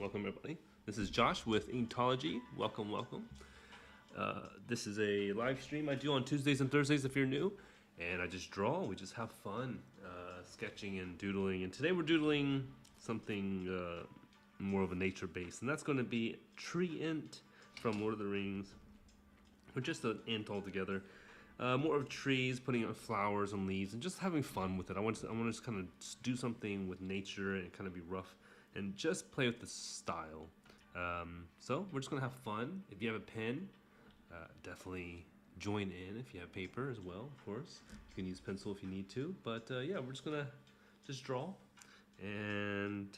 Welcome everybody. This is Josh with Inkology. Welcome, welcome. This is a live stream I do on Tuesdays and Thursdays if you're new. And I just draw, we just have fun sketching and doodling. And today we're doodling something more of a nature base. And that's going to be Tree Ent from Lord of the Rings. Or just an ent altogether. More of trees, putting out flowers and leaves, and just having fun with it. I want to just kind of do something with nature and kind of be rough and just play with the style. So we're just gonna have fun. If you have a pen, definitely join in. If you have paper as well, of course, you can use pencil if you need to. But yeah, we're just gonna draw. And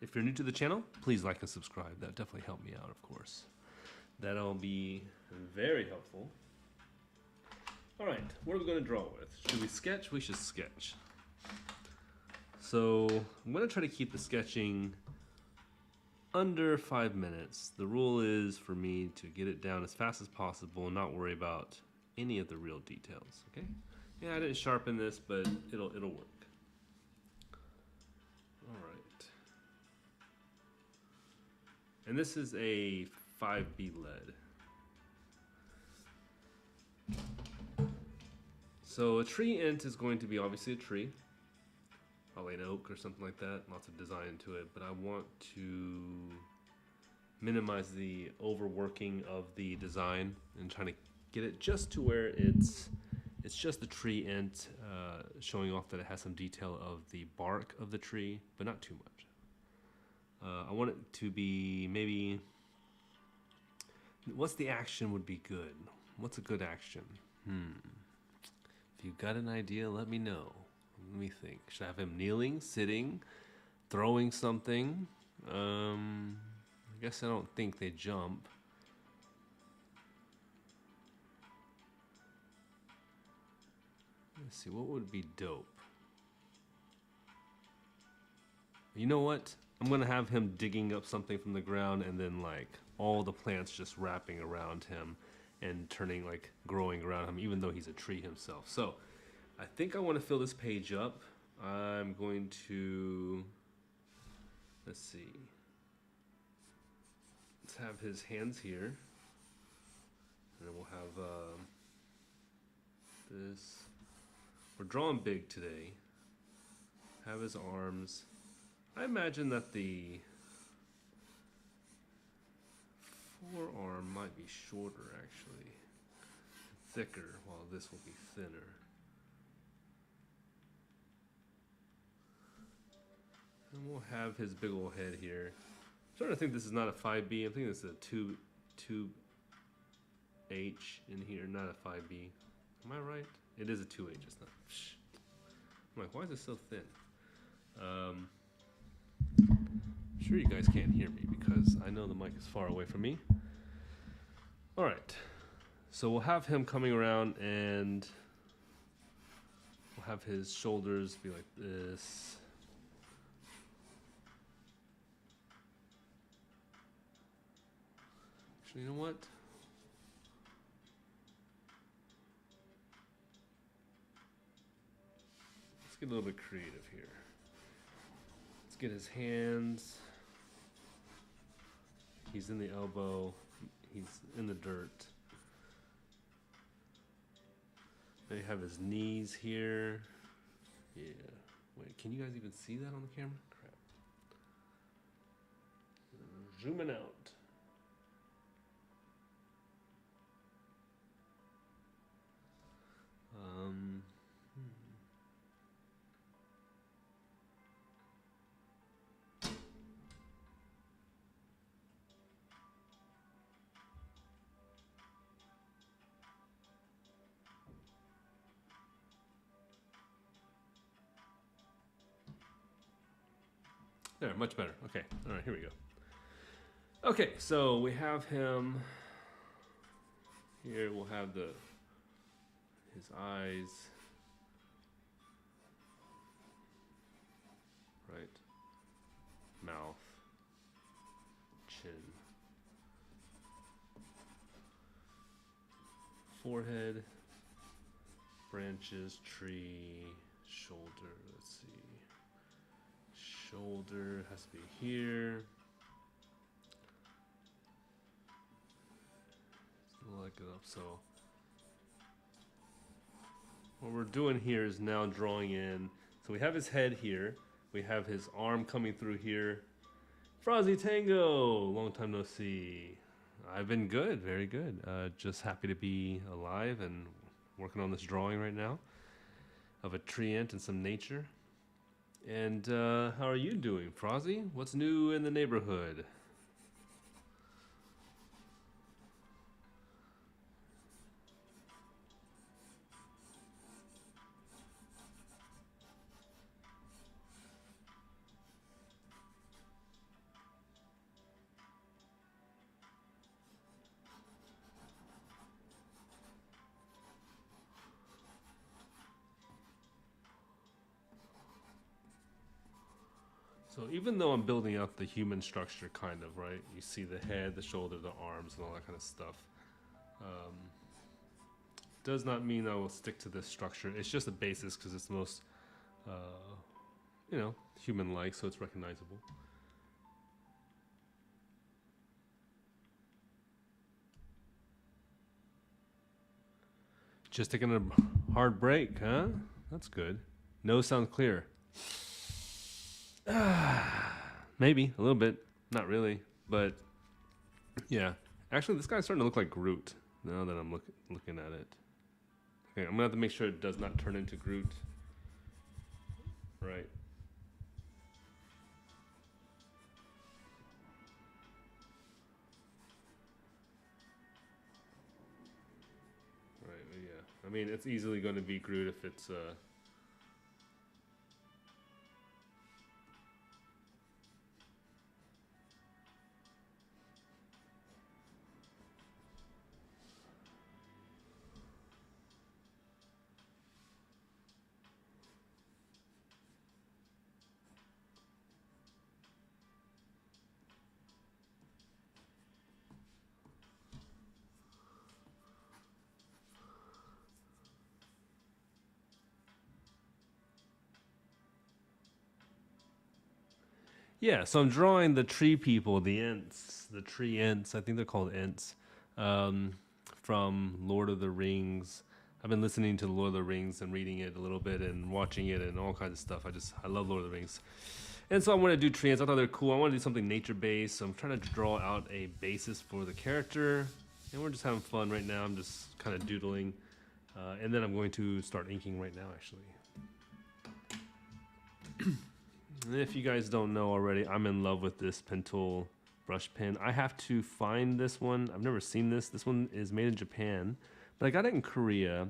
if you're new to the channel, please like and subscribe. That definitely helped me out, of course. That'll be very helpful. All right, what are we going to draw with? Should we sketch? We should sketch. So I'm going to try to keep the sketching under 5 minutes. The rule is for me to get it down as fast as possible and not worry about any of the real details, okay? Yeah, I didn't sharpen this, but it'll work. All right. And this is a 5B lead. So a tree ent is going to be obviously a tree, probably an oak or something like that, lots of design to it, but I want to minimize the overworking of the design and trying to get it just to where it's just the tree ent, showing off that it has some detail of the bark of the tree, but not too much. I want it to be maybe, what's the action would be good? What's a good action? If you've got an idea, let me know. Let me think. Should I have him kneeling, sitting, throwing something? I guess I don't think they jump. Let's see, what would be dope? You know what? I'm gonna have him digging up something from the ground and then like all the plants just wrapping around him and turning, like, growing around him, even though he's a tree himself. So I think I want to fill this page up. I'm going to, let's see, let's have his hands here, and then we'll have this. We're drawing big today. Have his arms. I imagine that the forearm might be shorter, actually, thicker, while this will be thinner. And we'll have his big old head here. I'm starting to think this is not a 5B. I'm thinking this is a 2H in here, not a 5B. Am I right? It is a 2H. It's not. I'm like, why is it so thin? I'm sure you guys can't hear me because I know the mic is far away from me. All right, so we'll have him coming around and we'll have his shoulders be like this. Actually, you know what? Let's get a little bit creative here. Let's get his hands. He's in the elbow. He's in the dirt. They have his knees here. Yeah. Wait, can you guys even see that on the camera? Crap. Zooming out. There, much better. Okay, all right, here we go. Okay, so we have him here. We'll have his eyes, right? Mouth, chin, forehead, branches, tree, shoulder. Let's see. Shoulder has to be here. look it up. So what we're doing here is now drawing in. So we have his head here. We have his arm coming through here. Frozzy Tango, long time no see. I've been good, very good. Just happy to be alive and working on this drawing right now of a tree ant and some nature. And how are you doing, Frozzy? What's new in the neighborhood? So even though I'm building up the human structure, kind of, right? You see the head, the shoulder, the arms, and all that kind of stuff. Does not mean I will stick to this structure. It's just a basis because it's the most, human-like, so it's recognizable. Just taking a hard break, huh? That's good. No sound clear. Maybe a little bit, not really, but yeah. Actually, this guy's starting to look like Groot now that I'm looking at it. Okay, I'm gonna have to make sure it does not turn into Groot. Right. Right. Yeah. I mean, it's easily going to be Groot if it's Yeah, so I'm drawing the tree people, the Ents, the Tree Ents. I think they're called Ents, from Lord of the Rings. I've been listening to Lord of the Rings and reading it a little bit and watching it and all kinds of stuff. I love Lord of the Rings. And so I want to do tree ants. I thought they were cool. I want to do something nature-based. So I'm trying to draw out a basis for the character. And we're just having fun right now. I'm just kind of doodling. And then I'm going to start inking right now, actually. If you guys don't know already, I'm in love with this pen tool brush pen. I have to find this one. I've never seen this. This one is made in Japan, but I got it in Korea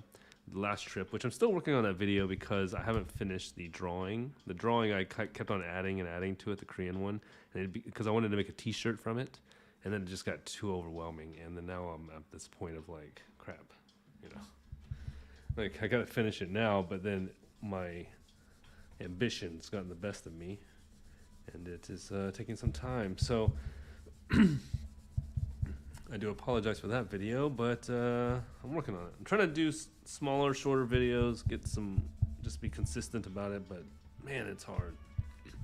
the last trip, which I'm still working on that video because I haven't finished the drawing. The drawing I kept on adding and adding to it, the Korean one, and because I wanted to make a t-shirt from it, and then it just got too overwhelming, and then now I'm at this point of like, crap, like I gotta finish it now, but then my ambition's gotten the best of me, and it is taking some time. So I do apologize for that video, but I'm working on it. I'm trying to do smaller, shorter videos, just be consistent about it, but man, it's hard.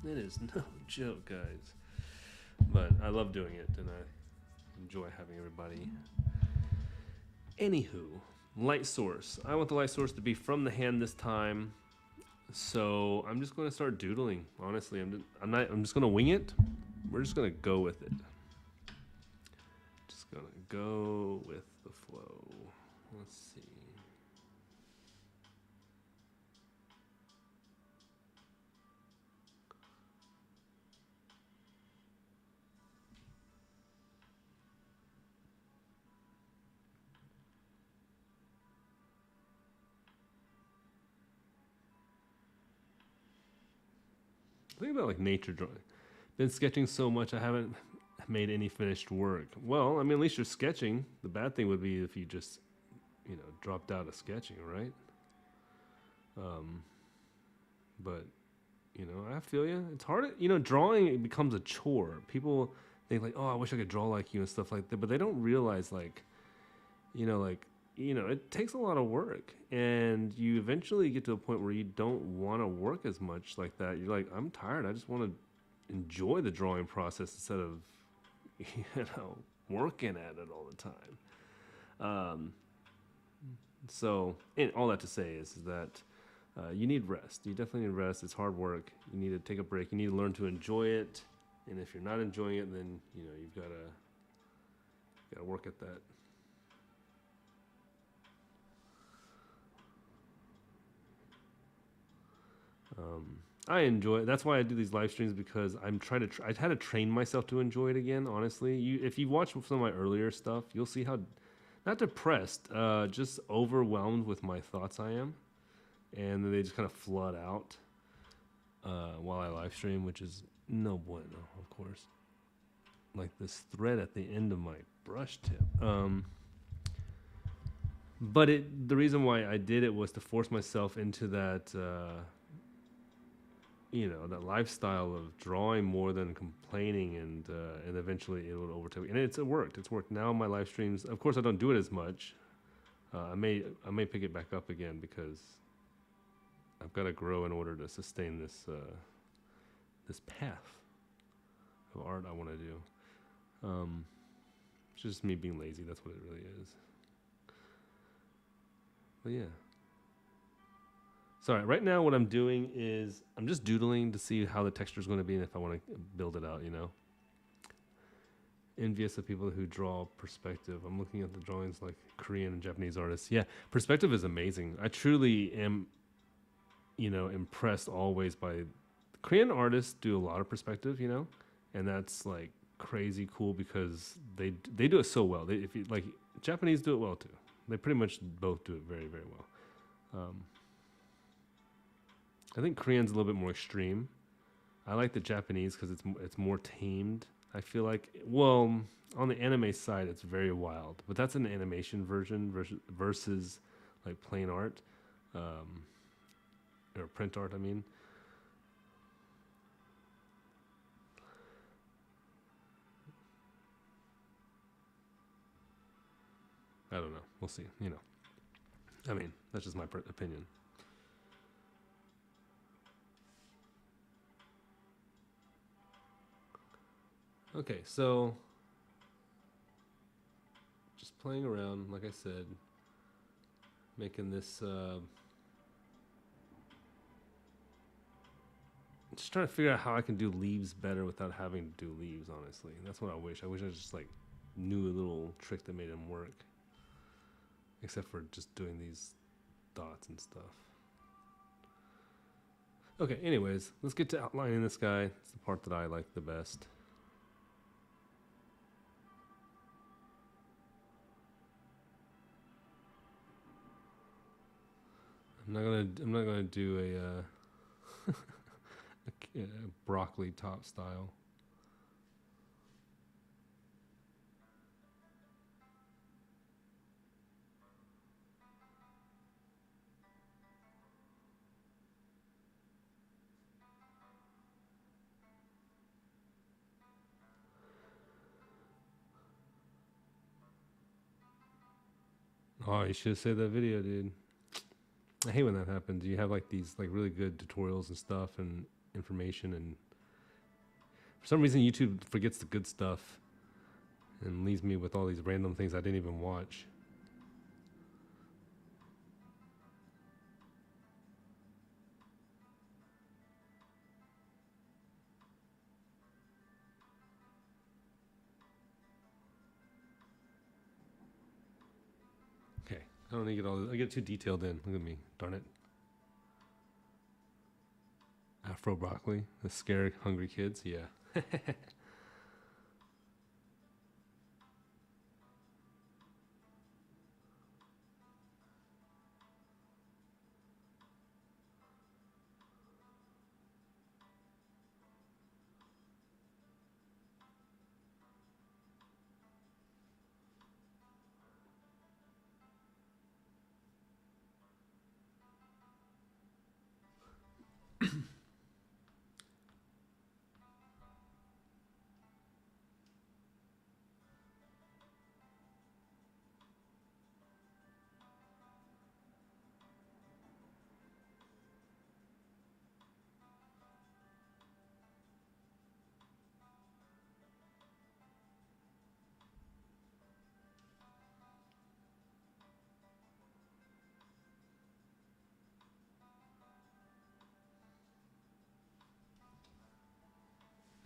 It is no joke, guys. But I love doing it, and I enjoy having everybody. Anywho, light source. I want the light source to be from the hand this time. So I'm just going to start doodling. Honestly, I'm just going to wing it. We're just going to go with it. Just going to go with the flow. Let's see. Think about like nature drawing. Been sketching so much I haven't made any finished work. Well, I mean, at least you're sketching. The bad thing would be if you just, dropped out of sketching, right? But, I feel you. It's hard. Drawing, it becomes a chore. People think like, oh, I wish I could draw like you and stuff like that. But they don't realize it takes a lot of work, and you eventually get to a point where you don't want to work as much like that. You're like, I'm tired. I just want to enjoy the drawing process instead of, working at it all the time. Um, so, and all that to say is that you need rest. You definitely need rest. It's hard work. You need to take a break. You need to learn to enjoy it. And if you're not enjoying it, then you've got to work at that. I enjoy it. That's why I do these live streams, because I'm trying to. I had to train myself to enjoy it again. Honestly, if you watch some of my earlier stuff, you'll see how not depressed, just overwhelmed with my thoughts I am, and then they just kind of flood out while I live stream, which is no bueno, of course. Like this thread at the end of my brush tip. But the reason why I did it was to force myself into that. That lifestyle of drawing more than complaining, and eventually it would overtake. And it worked. It's worked. Now my live streams, of course, I don't do it as much. I may pick it back up again, because I've got to grow in order to sustain this this path of art I want to do. It's just me being lazy. That's what it really is. But yeah. Sorry, right now what I'm doing is I'm just doodling to see how the texture is going to be and if I want to build it out, Envious of people who draw perspective. I'm looking at the drawings like Korean and Japanese artists. Yeah, perspective is amazing. I truly am, impressed always by Korean artists do a lot of perspective, and that's like crazy cool because they do it so well. If you like, Japanese do it well too. They pretty much both do it very, very well. I think Korean's a little bit more extreme. I like the Japanese because it's more tamed. I feel like, well, on the anime side, it's very wild, but that's an animation version versus like plain art, or print art. I mean, I don't know. We'll see. I mean, that's just my opinion. Okay, so just playing around, like I said, making this, just trying to figure out how I can do leaves better without having to do leaves, honestly. That's what I wish. I wish I just like knew a little trick that made them work, except for just doing these dots and stuff. Okay, anyways, let's get to outlining this guy. It's the part that I like the best. I'm not gonna do a broccoli top style. Oh, you should have saved that video, dude. I hate when that happens. You have like these like really good tutorials and stuff and information, and for some reason YouTube forgets the good stuff and leaves me with all these random things I didn't even watch. Okay, I don't need to get all this. I get too detailed in. Look at me, darn it. Afro broccoli, the scare hungry kids. Yeah.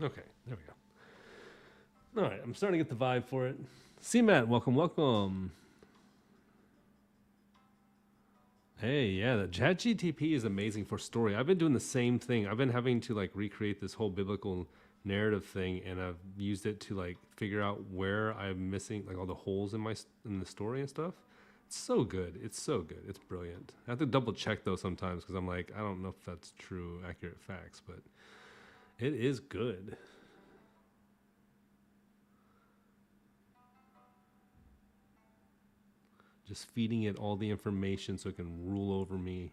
Okay, there we go. All right, I'm starting to get the vibe for it. See, Matt, welcome, welcome. Hey, yeah, the ChatGTP is amazing for story. I've been doing the same thing. I've been having to like recreate this whole biblical narrative thing, and I've used it to like figure out where I'm missing like all the holes in in the story and stuff. It's so good. It's so good. It's brilliant. I have to double check though sometimes because I'm like, I don't know if that's true, accurate facts, but it is good. Just feeding it all the information so it can rule over me.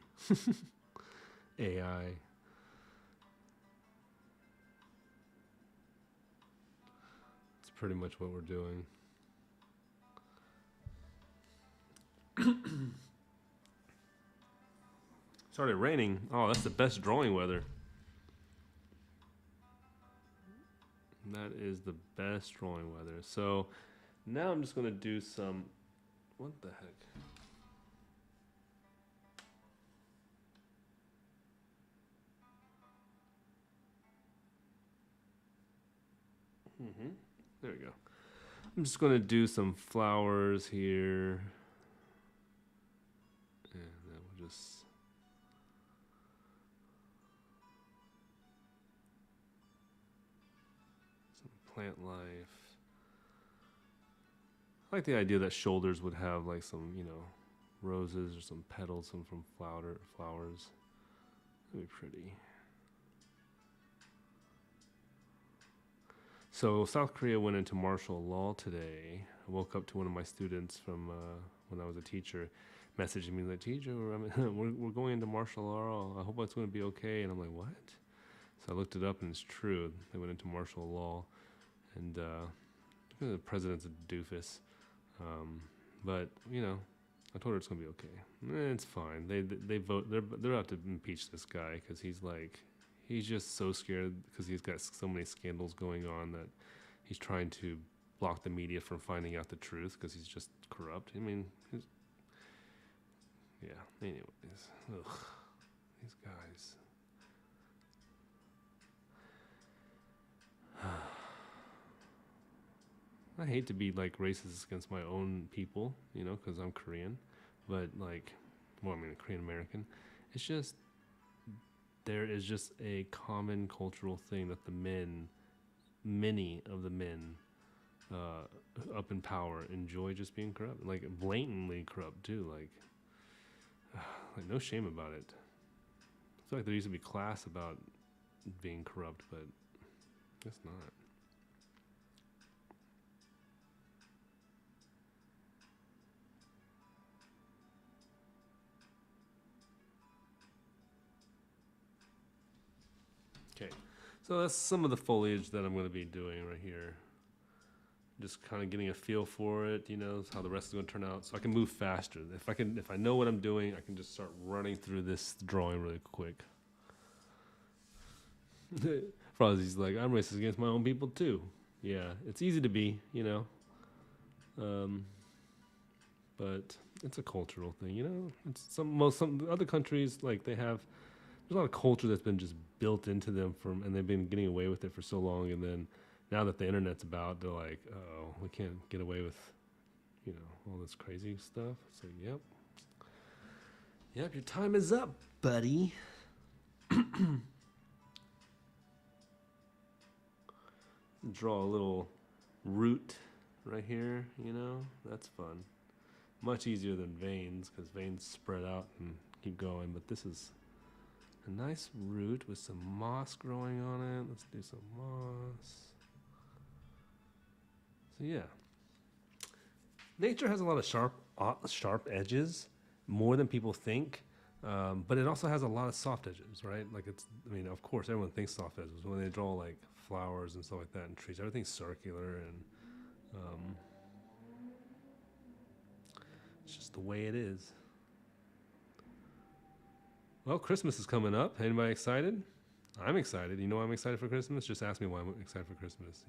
AI. It's pretty much what we're doing. Started raining. Oh, that's the best drawing weather. That is the best drawing weather. So now I'm just going to do some. What the heck? There we go. I'm just going to do some flowers here. And then we'll just. Some plant life. I like the idea that shoulders would have like some, roses or some petals, some from flowers. That'd be pretty. So South Korea went into martial law today. I woke up to one of my students from when I was a teacher messaging me like, teacher, we're going into martial law. I hope it's going to be okay. And I'm like, what? So I looked it up and it's true. They went into martial law. And the president's a doofus. But, I told her it's going to be okay. It's fine. They vote. They're out to impeach this guy because he's just so scared because he's got so many scandals going on that he's trying to block the media from finding out the truth because he's just corrupt. I mean, yeah. Anyways, these guys. I hate to be like racist against my own people, because I'm Korean, but Korean American. It's just there is just a common cultural thing that many of the men up in power enjoy just being corrupt, like blatantly corrupt too, like no shame about it. I feel like there used to be class about being corrupt, but it's not. Okay, so that's some of the foliage that I'm going to be doing right here. Just kind of getting a feel for it, how the rest is going to turn out, so I can move faster. If I know what I'm doing, I can just start running through this drawing really quick. Frozzy's like, I'm racist against my own people too. Yeah, it's easy to be, but it's a cultural thing, It's some other countries there's a lot of culture that's been just built into them and they've been getting away with it for so long, and then now that the internet's about, they're like, oh, we can't get away with, all this crazy stuff. So, yep, your time is up, buddy. Draw a little root right here, that's fun. Much easier than veins, because veins spread out and keep going, but this is a nice root with some moss growing on it. Let's do some moss. So yeah, nature has a lot of sharp edges, more than people think, but it also has a lot of soft edges, right? Of course, everyone thinks soft edges when they draw like flowers and stuff like that and trees. Everything's circular, and it's just the way it is. Well, Christmas is coming up. Anybody excited? I'm excited. You know why I'm excited for Christmas? Just ask me why I'm excited for Christmas.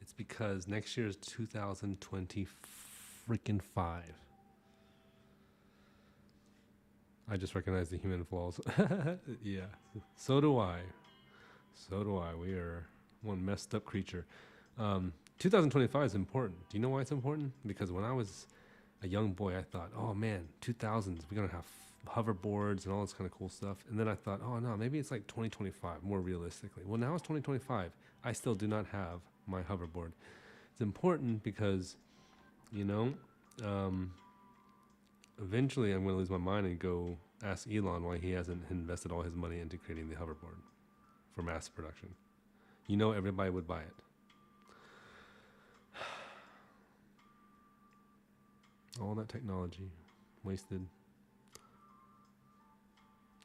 It's because next year is 2020 freaking 5. I just recognize the human flaws. Yeah. So do I. We are one messed up creature. 2025 is important. Do you know why it's important? Because when I was a young boy, I thought, oh man, 2000s, we're going to have hoverboards and all this kind of cool stuff. And then I thought, oh no, maybe it's like 2025, more realistically. Well, now it's 2025. I still do not have my hoverboard. It's important because, you know, eventually I'm going to lose my mind and go ask Elon why he hasn't invested all his money into creating the hoverboard for mass production. You know, everybody would buy it. All that technology wasted.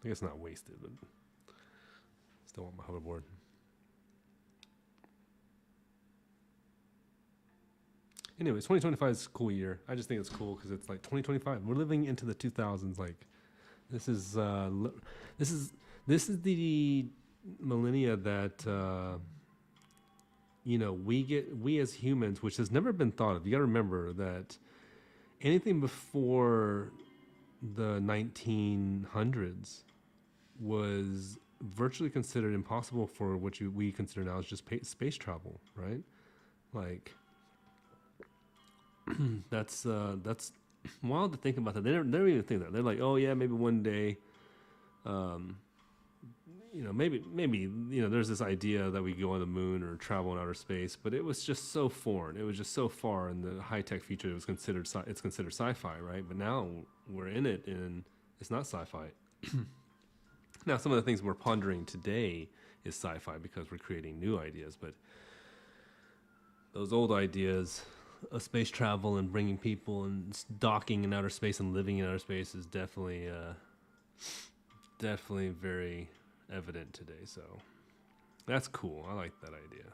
I guess not wasted, but still want my hoverboard. Anyways, 2025 is a cool year. I just think it's cool because it's like 2025. We're living into the 2000s. Like, this is the millennia that you know, we as humans, which has never been thought of. You got to remember that anything before the 1900s was virtually considered impossible for what we consider now as just space travel, right? Like, that's wild to think about that. They don't even think that. They're like, oh yeah, maybe one day, you know, maybe you know, there's this idea that we go on the moon or travel in outer space, but it was just so foreign. It was just so far in the high tech future. It was considered sci-fi, right? But now we're in it, and it's not sci-fi. Now, some of the things we're pondering today is sci-fi because we're creating new ideas, but those old ideas of space travel and bringing people and docking in outer space and living in outer space is definitely very evident today. So that's cool. I like that idea.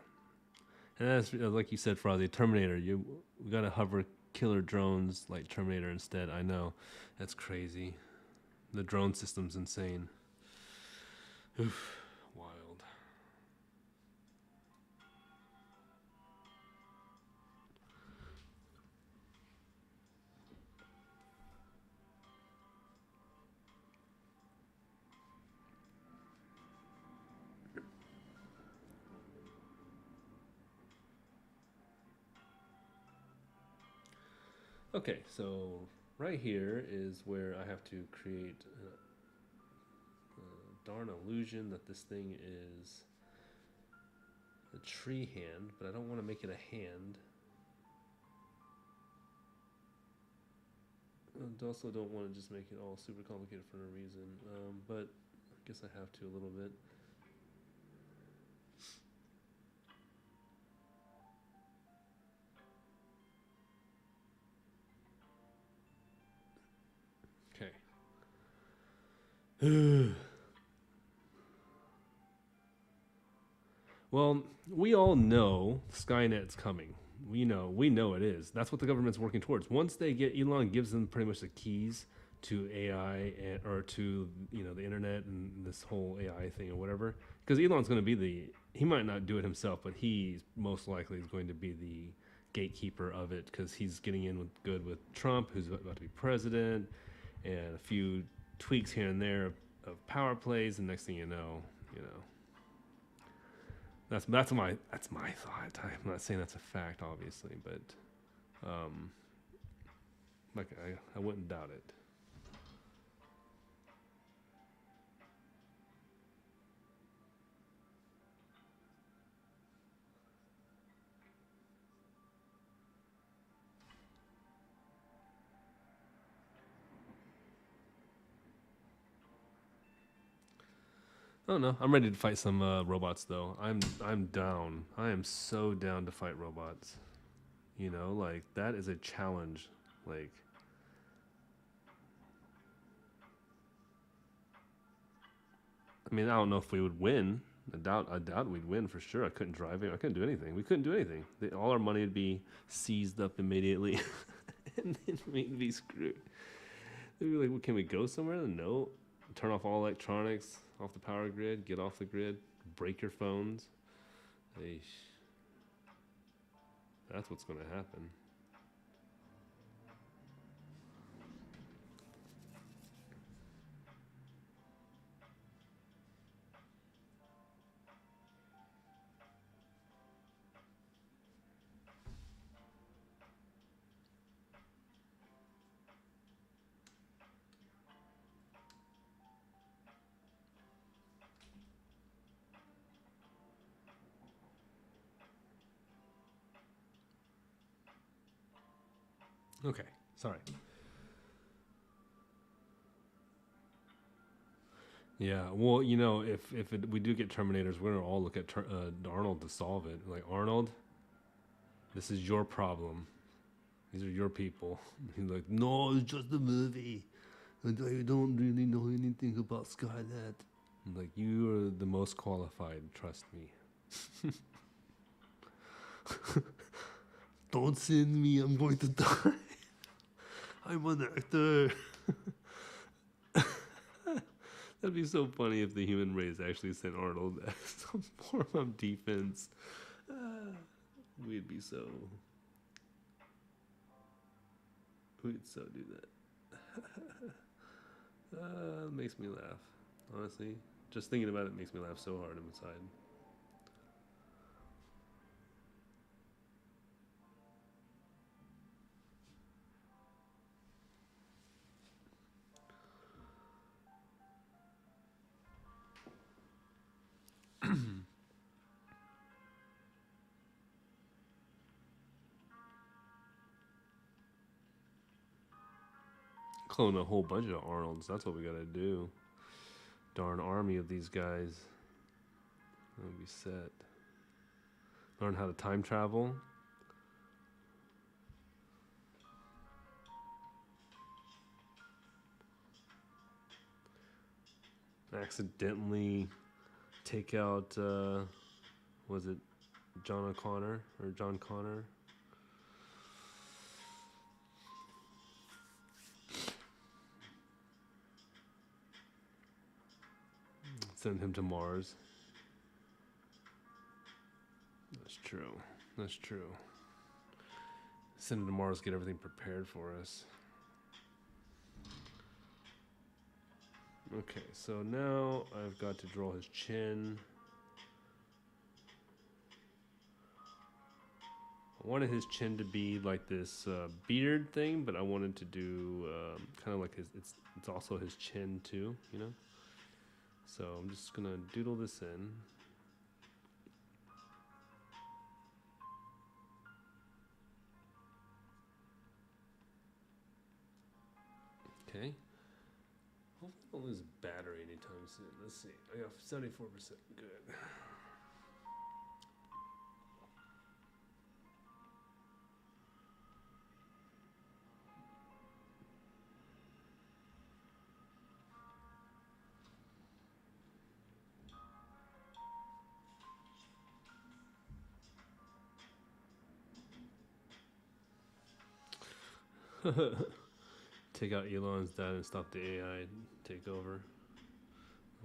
And that's like you said, Frozzy, Terminator. We got to hover killer drones like Terminator instead. I know, that's crazy. The drone system's insane. Oof, wild. Okay, so right here is where I have to create a darn illusion that this thing is a tree hand, but I don't want to make it a hand. I also don't want to just make it all super complicated for no reason, but I guess I have to a little bit. Okay. Well, we all know Skynet's coming. We know it is. That's what the government's working towards. Once they get Elon gives them pretty much the keys to AI or to, you know, the internet and this whole AI thing or whatever. Because Elon's going to be he might not do it himself, but he most likely is going to be the gatekeeper of it because he's getting in good with Trump, who's about to be president, and a few tweaks here and there of power plays, and next thing you know. That's my thought. I'm not saying that's a fact, obviously, but like I wouldn't doubt it. Oh no, I'm ready to fight some robots though. I'm down. I am so down to fight robots. You know, like that is a challenge. Like, I mean, I don't know if we would win. I doubt we'd win for sure. I couldn't drive it. I couldn't do anything. We couldn't do anything. All our money would be seized up immediately, and then we'd be screwed. They'd be like, well, can we go somewhere? No. Turn off all electronics, off the power grid, get off the grid, break your phones. Eesh. That's what's going to happen. Okay, sorry. Yeah, well, you know, if we do get Terminators, we're gonna all look at Arnold to solve it. Like, Arnold, this is your problem. These are your people. He's like, no, it's just a movie. And I don't really know anything about Skynet. I'm like, you are the most qualified. Trust me. Don't send me. I'm going to die. I'm an actor. That'd be so funny if the human race actually sent Arnold as some form of defense. We'd so do that. Makes me laugh. Honestly, just thinking about it makes me laugh so hard inside. Clone a whole bunch of Arnolds. That's what we gotta do. Darn army of these guys. That'll be set. Learn how to time travel. Accidentally take out, was it John O'Connor or John Connor? Send him to Mars. That's true. That's true. Send him to Mars, get everything prepared for us. Okay, so now I've got to draw his chin. I wanted his chin to be like this beard thing, but I wanted to do kind of like his. It's also his chin too, you know. So I'm just gonna doodle this in. Okay. Hopefully I don't lose battery anytime soon. Let's see. I got 74%. Good. Take out Elon's dad and stop the AI take over.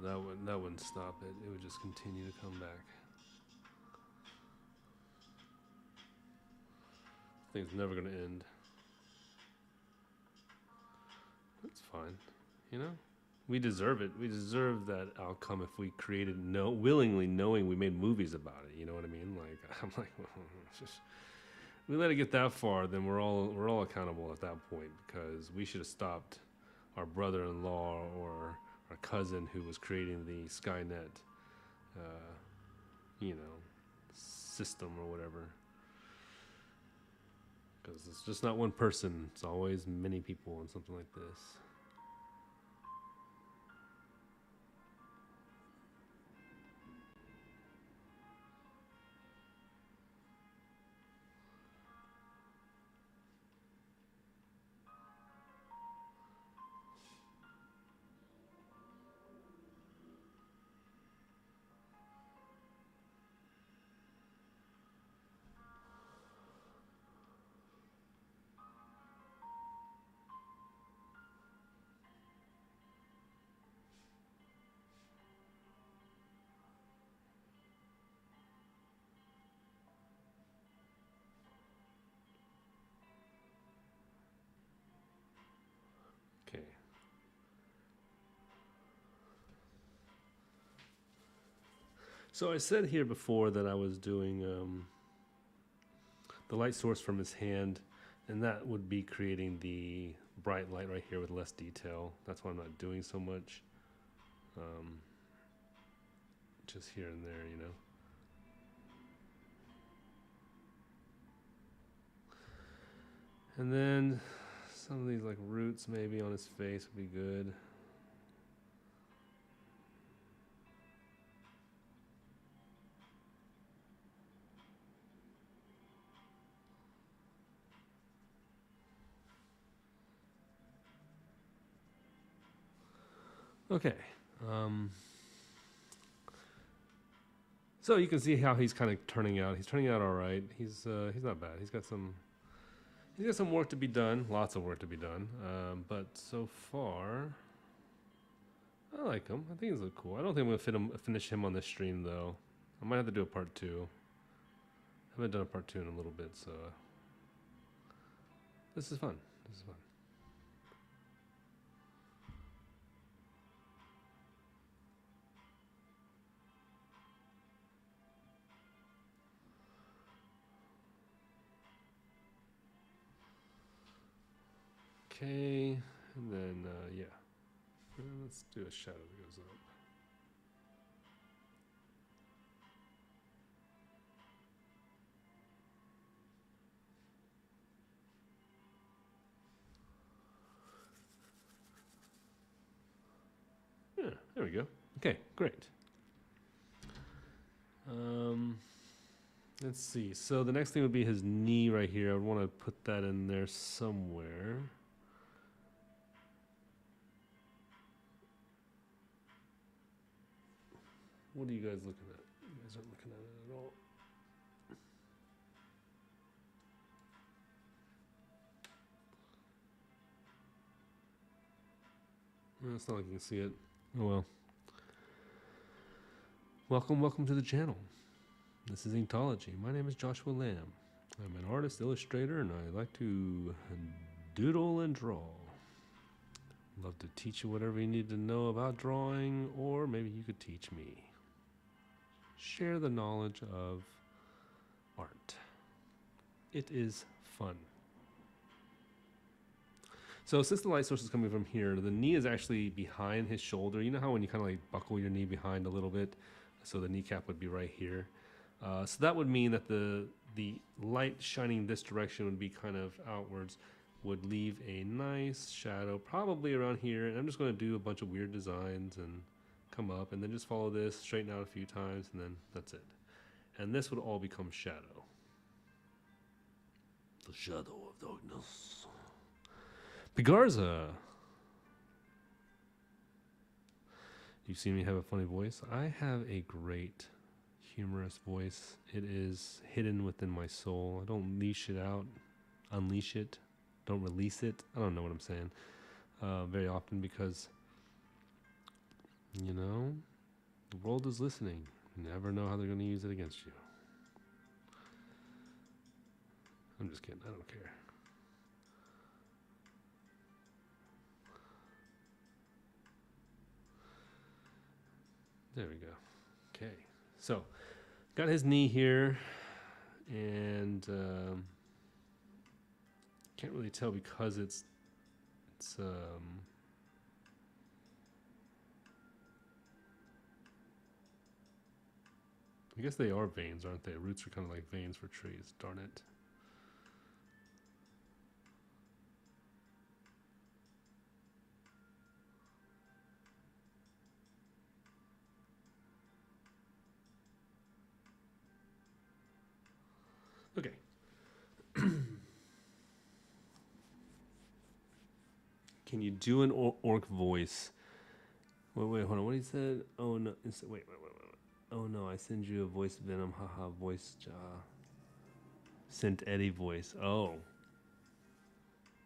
That wouldn't stop it. It would just continue to come back. This thing's never gonna end. That's fine. You know? We deserve it. We deserve that outcome if we created willingly knowing we made movies about it. You know what I mean? Like, I'm like, well, just, we let it get that far, then we're all accountable at that point, because we should have stopped our brother-in-law or our cousin who was creating the Skynet, system or whatever. Because it's just not one person; it's always many people in something like this. Okay. So I said here before that I was doing the light source from his hand, and that would be creating the bright light right here with less detail. That's why I'm not doing so much. Just here and there, you know. And then some of these like roots maybe on his face would be good. Okay. So you can see how he's kind of turning out. He's turning out all right. He's not bad. He's got some work to be done. Lots of work to be done. But so far, I like him. I think he's look cool. I don't think I'm gonna finish him on this stream though. I might have to do a part 2. I haven't done a part 2 in a little bit, so this is fun. This is fun. Okay, and then yeah, let's do a shadow that goes up. Yeah, there we go. Okay, great. Let's see. So the next thing would be his knee right here. I would want to put that in there somewhere. What are you guys looking at? You guys aren't looking at it at all. It's not like you can see it. Oh well. Welcome to the channel. This is Inkology. My name is Joshua Lamb. I'm an artist, illustrator, and I like to doodle and draw. Love to teach you whatever you need to know about drawing, or maybe you could teach me. Share the knowledge of art. It is fun. So since the light source is coming from here, the knee is actually behind his shoulder. You know how when you kind of like buckle your knee behind a little bit? So the kneecap would be right here. So that would mean that the light shining this direction would be kind of outwards, would leave a nice shadow probably around here. And I'm just going to do a bunch of weird designs and come up and then just follow this, straighten out a few times, and then that's it. And this would all become shadow. The shadow of darkness. Pigarza. You see me have a funny voice? I have a great humorous voice. It is hidden within my soul. I don't leash it out, unleash it, don't release it. I don't know what I'm saying very often because, you know, the world is listening. You never know how they're going to use it against you. I'm just kidding. I don't care. There we go. Okay. So, got his knee here, and can't really tell because it's I guess they are veins, aren't they? Roots are kind of like veins for trees. Darn it. Okay. Can you do an orc voice? Wait, hold on. What he said? Oh no! Wait. Oh no! I send you a voice venom. Haha, voice sent Eddie voice. Oh.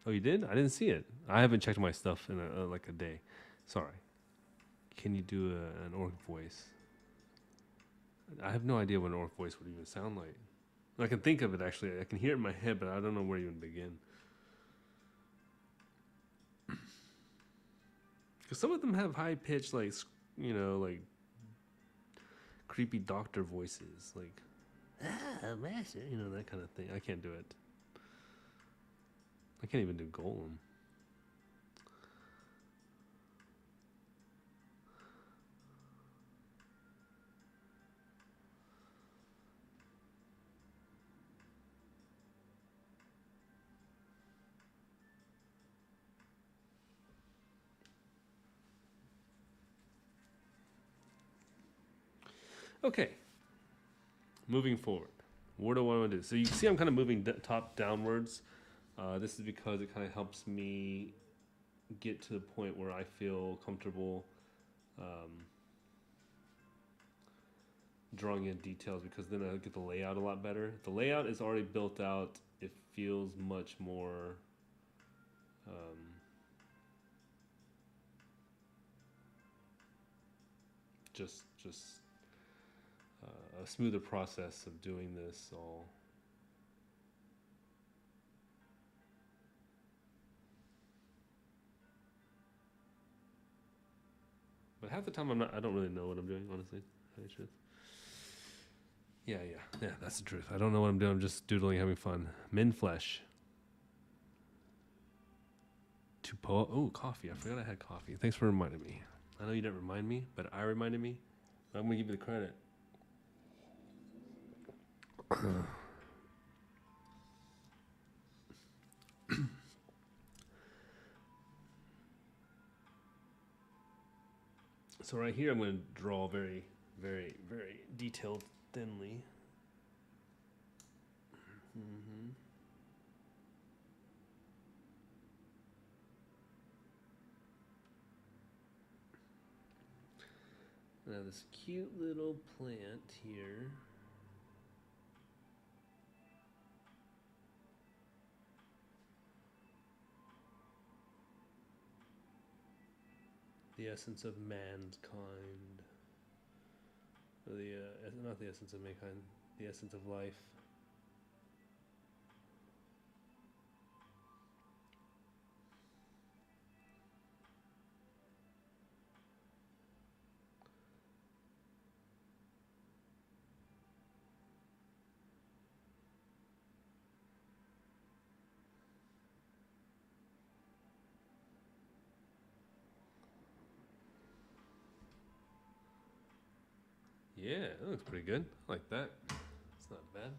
Oh, you did? I didn't see it. I haven't checked my stuff in like a day. Sorry. Can you do an orc voice? I have no idea what an orc voice would even sound like. I can think of it actually. I can hear it in my head, but I don't know where to even begin. Because some of them have high pitched, like, you know, like creepy doctor voices, like master, you know, that kind of thing. I can't do it. I can't even do Golem. Okay, moving forward. What do I want to do? So you can see I'm kind of moving top downwards. This is because it kind of helps me get to the point where I feel comfortable drawing in details, because then I get the layout a lot better. If the layout is already built out, it feels much more just a smoother process of doing this all. But half the time I don't really know what I'm doing, honestly. Yeah, that's the truth. I don't know what I'm doing. I'm just doodling, having fun. Min flesh. Oh, coffee. I forgot I had coffee. Thanks for reminding me. I know you didn't remind me, but I reminded me. I'm going to give you the credit. So right here, I'm going to draw very, very, very detailed, thinly. Now this cute little plant here. The essence of mankind. Or not the essence of mankind, the essence of life. Yeah, that looks pretty good. I like that. It's not bad.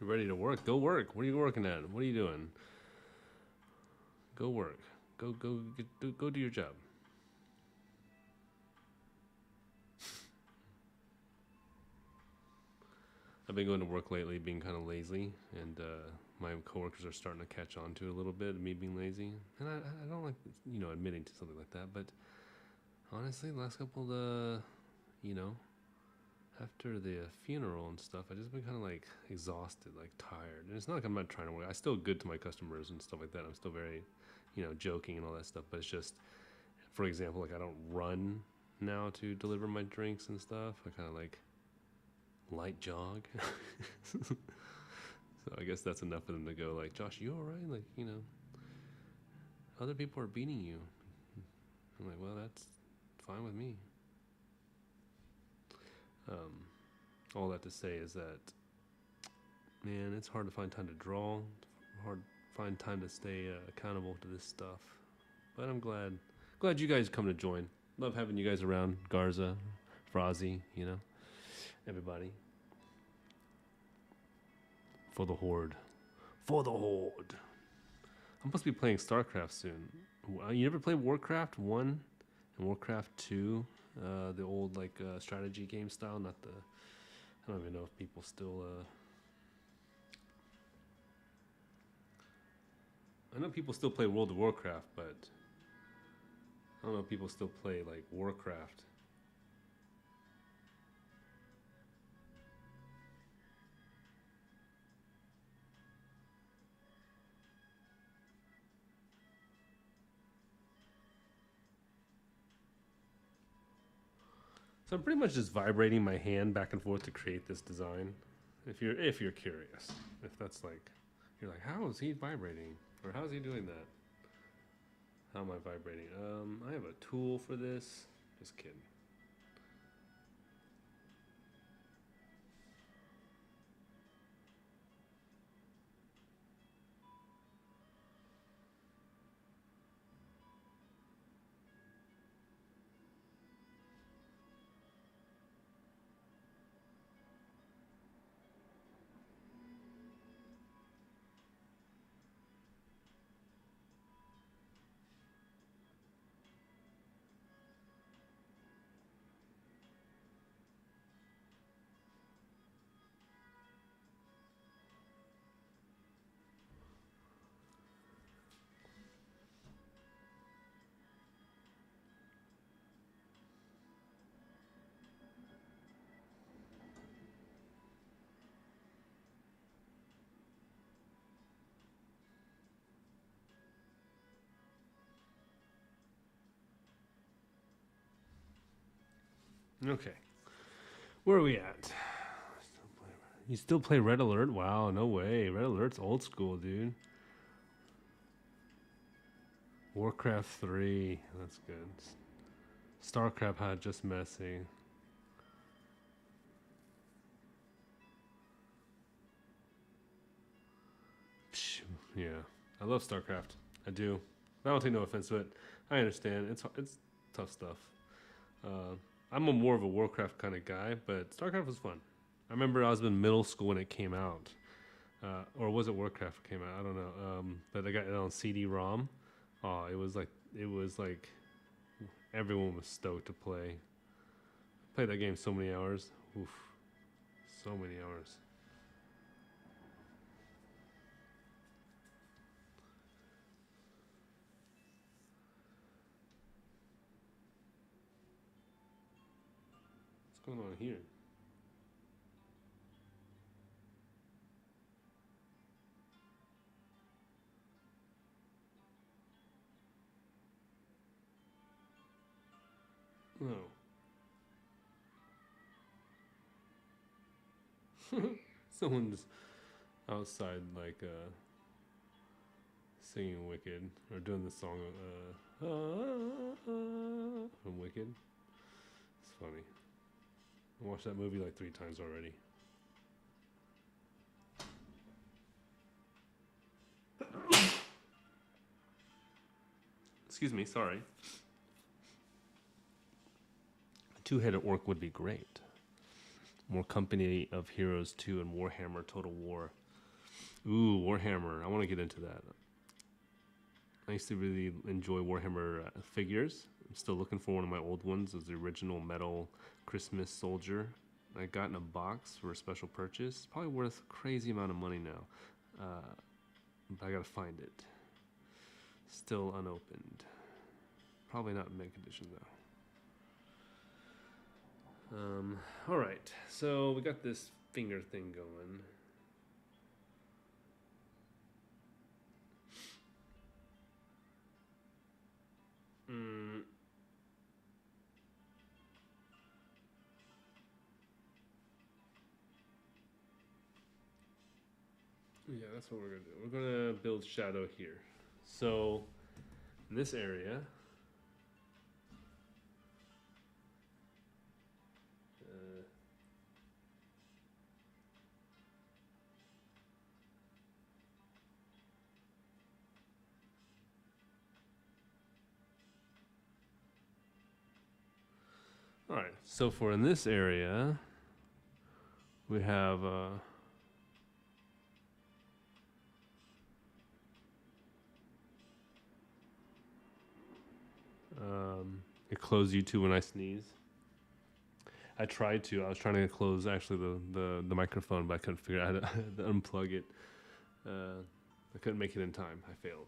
You're ready to work. Go work. What are you working at? What are you doing? Go work. Go do your job. I've been going to work lately, being kind of lazy, and my coworkers are starting to catch on to it a little bit, me being lazy. And I don't like, admitting to something like that. But honestly, the last couple of, after the funeral and stuff, I just been kind of like exhausted, like tired. And it's not like I'm not trying to work. I'm still good to my customers and stuff like that. I'm still very, joking and all that stuff. But it's just, for example, like I don't run now to deliver my drinks and stuff. I kind of like light jog. So I guess that's enough for them to go like, Josh, you all right? Like, other people are beating you. I'm like, well, that's fine with me. All that to say is that, man, it's hard to find time to draw, hard to find time to stay accountable to this stuff. But I'm glad you guys come to join. Love having you guys around, Garza, Frazi, everybody. For the Horde. For the Horde. I'm supposed to be playing StarCraft soon. You ever play Warcraft 1 and Warcraft 2? The old strategy game style, not the. I don't even know if people still. I know people still play World of Warcraft, but I don't know if people still play like Warcraft. So I'm pretty much just vibrating my hand back and forth to create this design. If you're curious, if that's like, you're like, how is he vibrating, or how is he doing that? How am I vibrating? I have a tool for this. Just kidding. Okay. Where are we at? You still play Red Alert? Wow, no way. Red Alert's old school, dude. Warcraft 3. That's good. StarCraft had just messy. Psh, yeah. I love StarCraft. I do. I don't take no offense to it. I understand. It's tough stuff. I'm more of a Warcraft kind of guy, but StarCraft was fun. I remember I was in middle school when it came out. Or was it Warcraft came out? I don't know. But I got it on CD-ROM. Oh, it was like everyone was stoked to play. Played that game so many hours. Oof. So many hours. What's going on here? Oh. Someone's outside, like, singing Wicked, or doing the song, from Wicked. It's funny. I watched that movie like 3 times already. Excuse me, sorry. A 2-headed orc would be great. More Company of Heroes 2 and Warhammer Total War. Ooh, Warhammer. I want to get into that. I used to really enjoy Warhammer figures. I'm still looking for one of my old ones. It was the original metal Christmas soldier. I got in a box for a special purchase. Probably worth a crazy amount of money now. But I gotta find it. Still unopened. Probably not in mint condition though. Alright, so we got this finger thing going. Yeah, that's what we're gonna do. We're gonna build shadow here. So, in this area, all right. So for in this area, we have it close YouTube when I sneeze. I tried to. I was trying to close actually the microphone, but I couldn't figure out how to unplug it. I couldn't make it in time. I failed.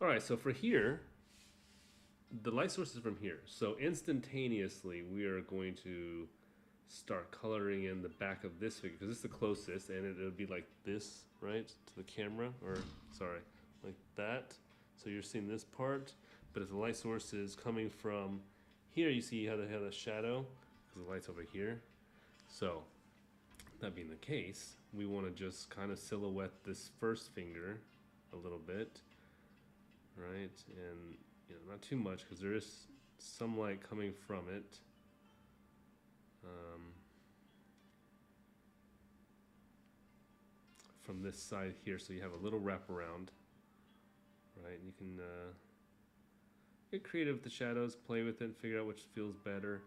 All right. So for here, the light source is from here. So instantaneously, we are going to start coloring in the back of this figure because it's the closest, and it'll be like this, right, to the camera, or sorry, like that. So you're seeing this part, but if the light source is coming from here, you see how they have the shadow because the light's over here. So that being the case, we want to just kind of silhouette this first finger a little bit, right, and not too much because there is some light coming from it. From this side here, so you have a little wraparound, right? You can get creative with the shadows, play with it, and figure out which feels better.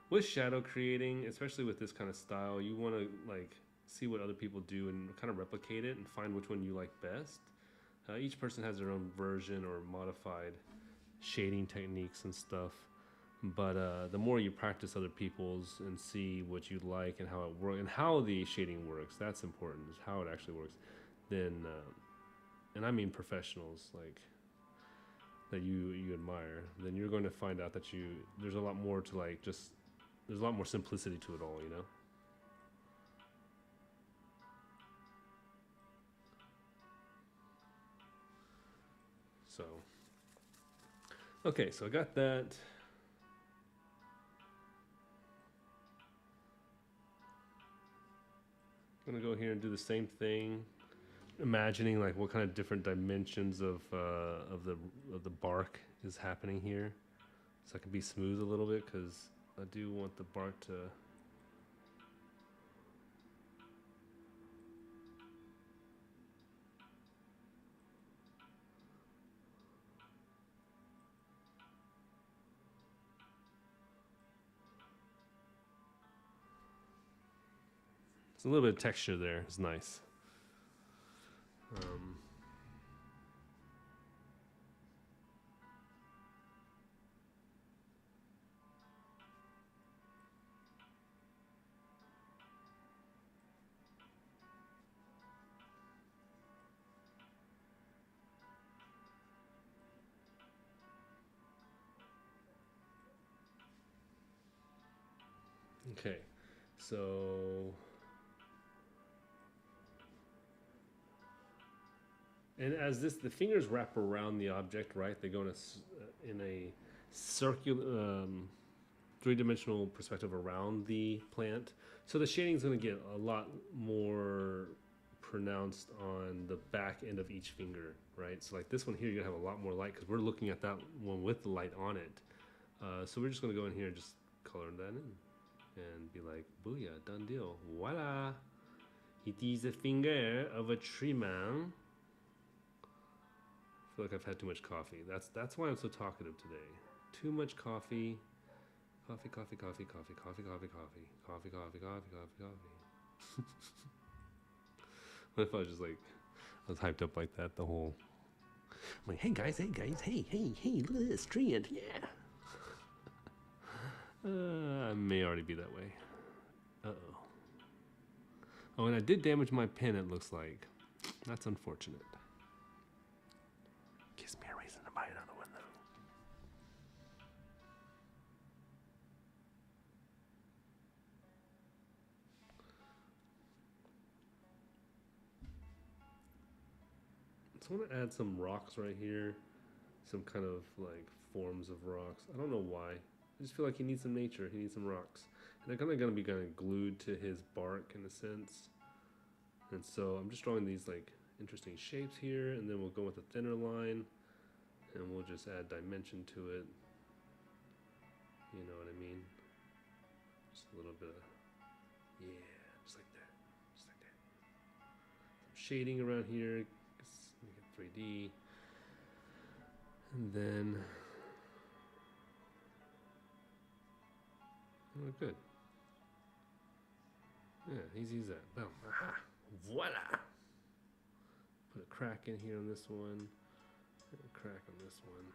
With shadow creating, especially with this kind of style, you want to like see what other people do and kind of replicate it and find which one you like best. Each person has their own version or modified shading techniques and stuff. But the more you practice other people's and see what you like and how it works and how the shading works, that's important, is how it actually works. Then, and I mean professionals like that you admire, then you're going to find out that there's a lot more to like there's a lot more simplicity to it all, So, okay, so I got that. I'm gonna go here and do the same thing, imagining like what kind of different dimensions of the bark is happening here, so I can be smooth a little bit because I do want the bark to. It's a little bit of texture there. It's nice. Okay, so. And as the fingers wrap around the object, right? They go in a circular, three-dimensional perspective around the plant. So the shading is going to get a lot more pronounced on the back end of each finger, right? So like this one here, you're going to have a lot more light because we're looking at that one with the light on it. So we're just going to go in here and just color that in and be like, booyah, done deal. Voila! It is a finger of a tree man. I feel like I've had too much coffee. That's why I'm so talkative today. Too much coffee. Coffee. What if I was just like, I was hyped up like that the whole. I'm like, hey guys, hey, look at this, Tree Ent, yeah. I may already be that way. Uh-oh. Oh, and I did damage my pen, it looks like. That's unfortunate. Gives me a reason to buy another one, though. So I want to add some rocks right here. Some kind of like forms of rocks. I don't know why. I just feel like he needs some nature. He needs some rocks. And they're kind of going to be kind of glued to his bark in a sense. And so I'm just drawing these like interesting shapes here. And then we'll go with a thinner line. And we'll just add dimension to it. You know what I mean? Just a little bit of, yeah, just like that. Just like that. Some shading around here. Make it 3D. And then, oh, good. Yeah, easy as that. Boom. Aha. Voila. Put a crack in here on this one. And a crack on this one.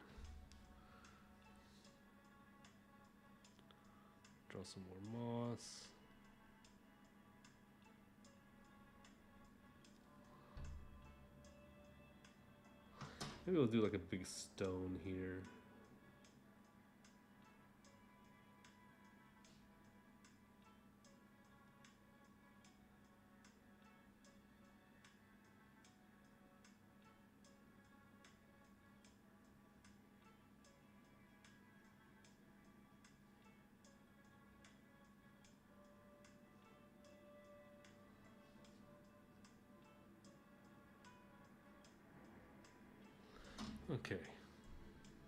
Draw some more moss. Maybe we'll do like a big stone here. Okay,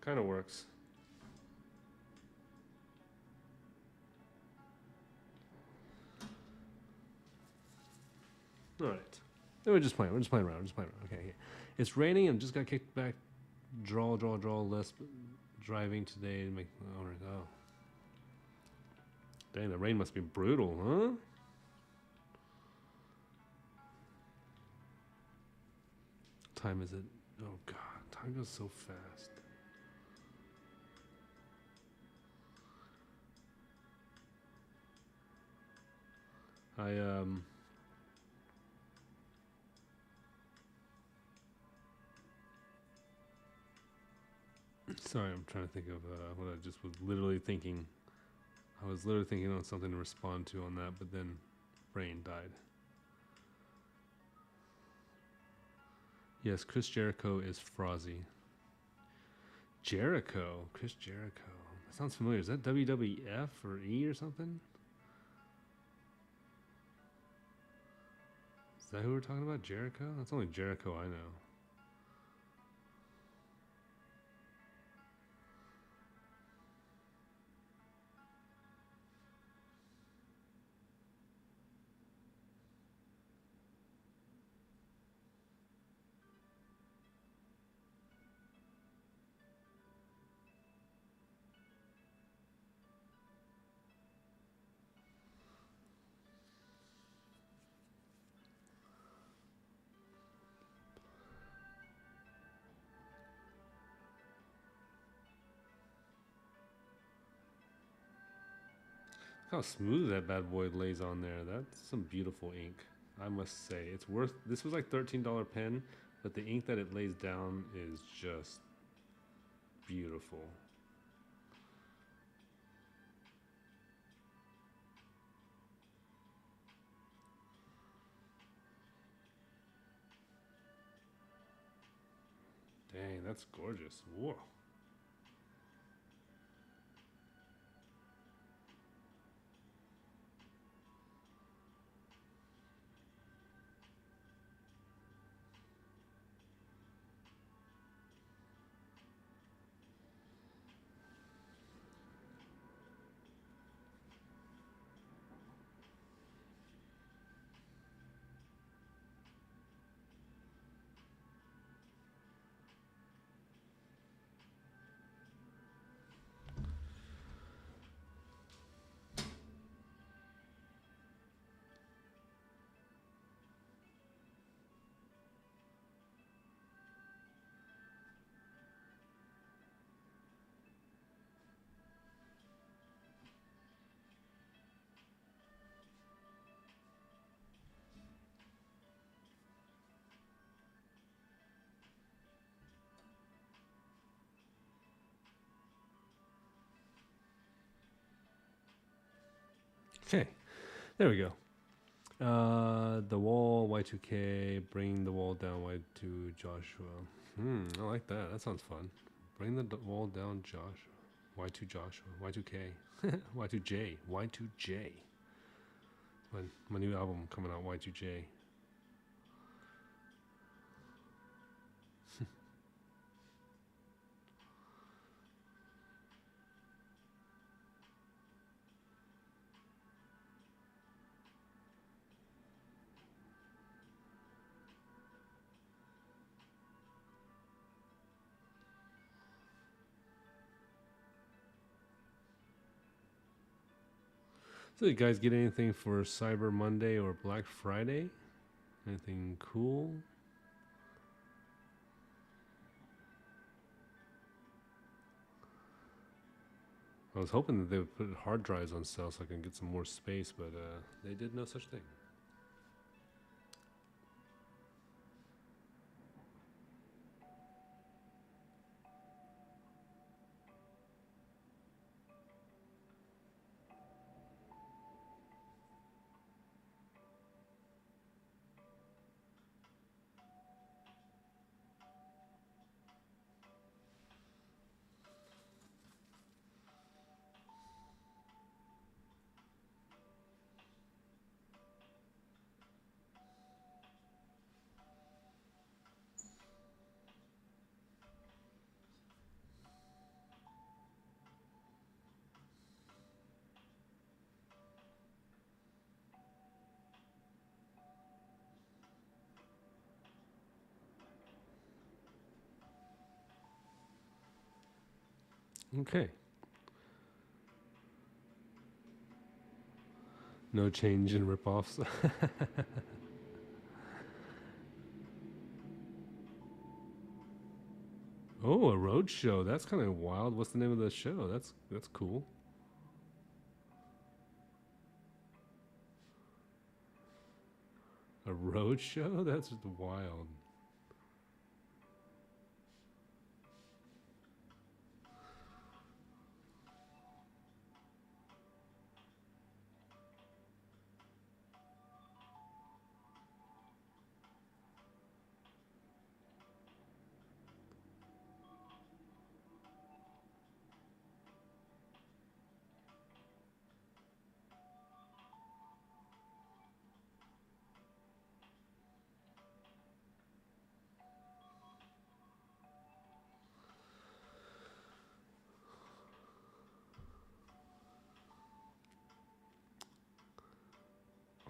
kind of works. All right, then we're just playing around. Okay, here. It's raining and just got kicked back. Draw less driving today to make. All right, oh, dang, the rain must be brutal, huh? What time is it? Oh God. Time goes so fast. Sorry, I'm trying to think of what I just was literally thinking. I was literally thinking on something to respond to on that, but then brain died. Yes, Chris Jericho is Frozzy. Jericho? Chris Jericho. That sounds familiar. Is that WWF or E or something? that who we're talking about? Jericho? That's only Jericho I know. Look how smooth that bad boy lays on there. That's some beautiful ink, I must say. It's worth, this was like $13 pen, but the ink that it lays down is just beautiful. Dang, that's gorgeous. Whoa. Okay, there we go. The wall, Y2K, bring the wall down, Y2 Joshua. I like that. That sounds fun. Bring the wall down, Joshua. Y2 Joshua. Y2K. Y2J. Y2J. My new album coming out, Y2J. So you guys get anything for Cyber Monday or Black Friday? Anything cool? I was hoping that they would put hard drives on sale so I can get some more space, but they did no such thing. Okay. No change in ripoffs. Oh, a road show. That's kind of wild. What's the name of the show? That's cool. A road show? That's just wild.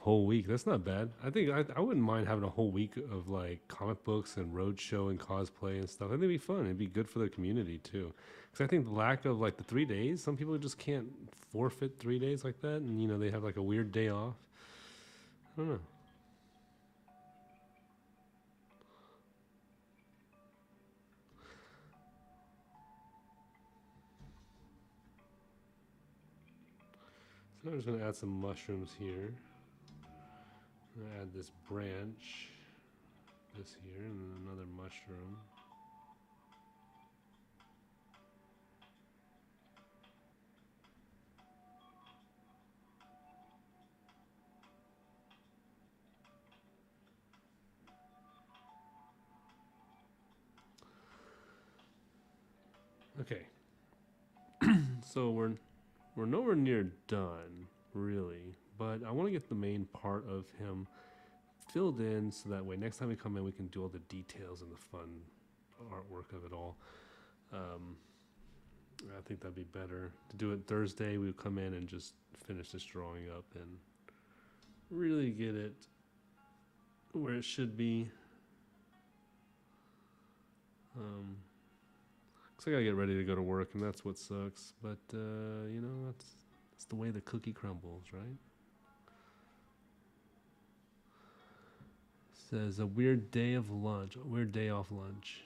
whole week. That's not bad. I think I wouldn't mind having a whole week of like comic books and roadshow and cosplay and stuff. I think it'd be fun. It'd be good for the community too. Because I think the lack of like the 3 days, some people just can't forfeit 3 days like that, and you know they have like a weird day off. I don't know. So I'm just gonna add some mushrooms here. I'm gonna add this branch, this here, and then another mushroom. Okay, so we're nowhere near done, really, but I want to get the main part of him filled in so that way next time we come in we can do all the details and the fun artwork of it all. Um, I think that'd be better to do it Thursday. We would come in and just finish this drawing up and really get it where it should be. Cause I gotta get ready to go to work, and that's what sucks. But you know, that's the way the cookie crumbles, right? Says a weird day of lunch, a weird day off lunch.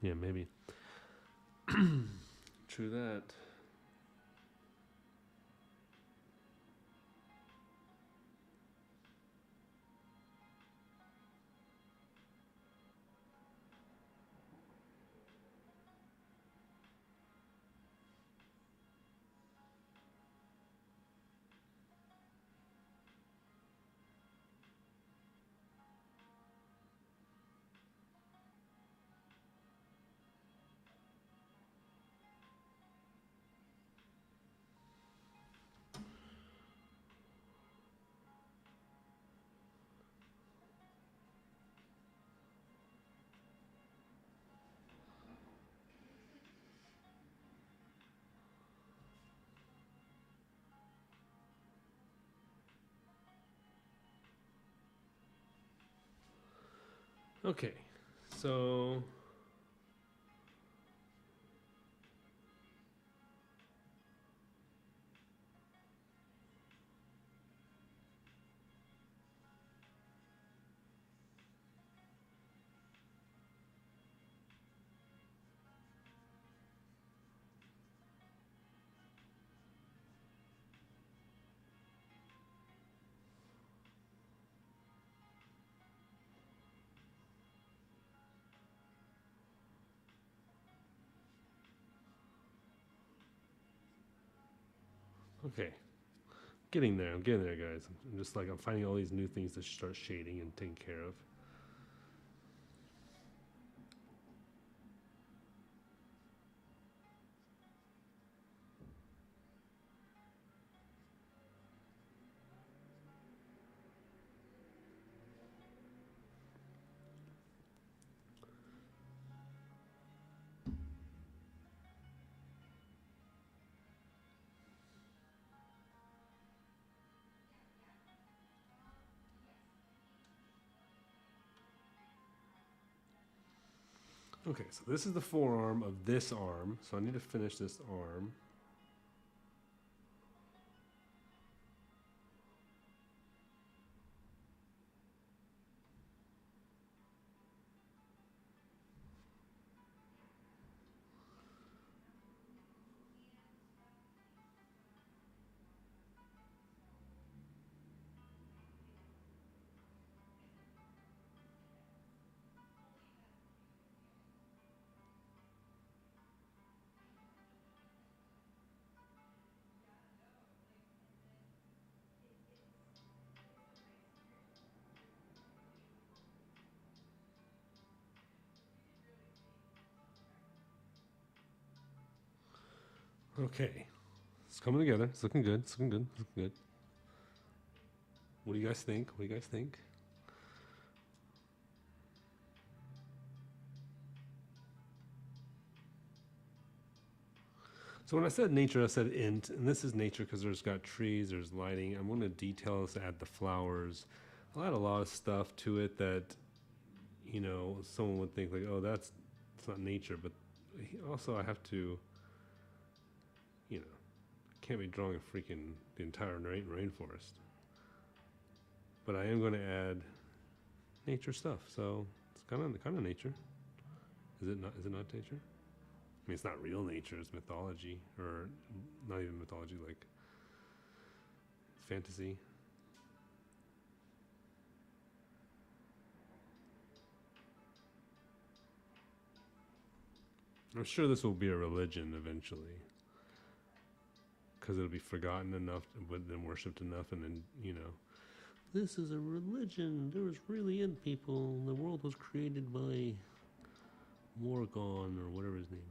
Yeah, maybe. True that. Okay, so okay, getting there. I'm getting there, guys. I'm just like I'm finding all these new things to start shading and taking care of. Okay, so this is the forearm of this arm. So I need to finish this arm. Okay, it's coming together. It's looking good. It's looking good. It's looking good. What do you guys think? What do you guys think? So when I said nature, I said int, and this is nature because there's got trees, there's lighting. I'm going to details, add the flowers. I'll add a lot of stuff to it that, you know, someone would think like, oh, it's not nature, but also I have to, you know, can't be drawing a freaking the entire rainforest. But I am going to add nature stuff, so it's kind of nature. Is it not? Is it not nature? I mean, it's not real nature. It's mythology, or not even mythology, like fantasy. I'm sure this will be a religion eventually, because it'll be forgotten enough, but then worshipped enough, and then, you know, this is a religion. There was really Ent people. The world was created by Morgon or whatever his name is.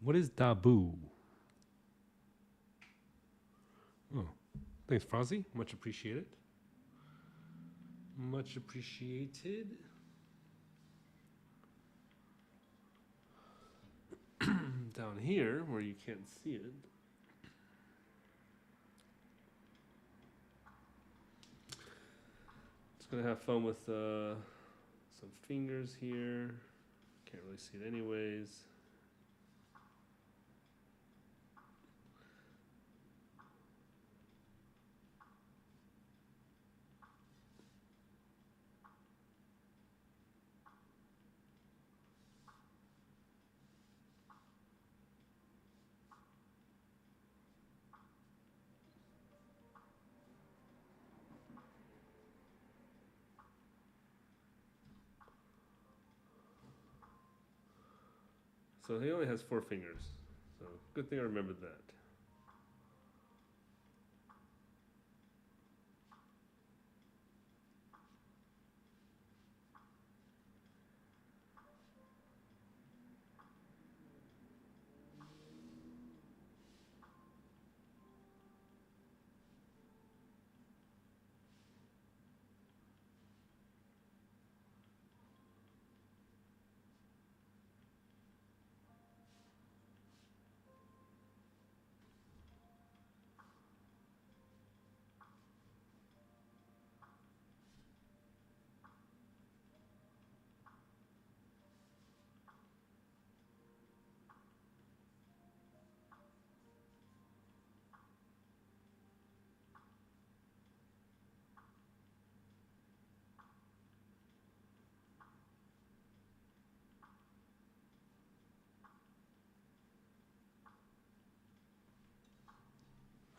What is Dabu? Oh, thanks, Frozzy. Much appreciated. Much appreciated. Down here, where you can't see it, just gonna have fun with some fingers here. Can't really see it anyways. So he only has 4 fingers. So good thing I remembered that.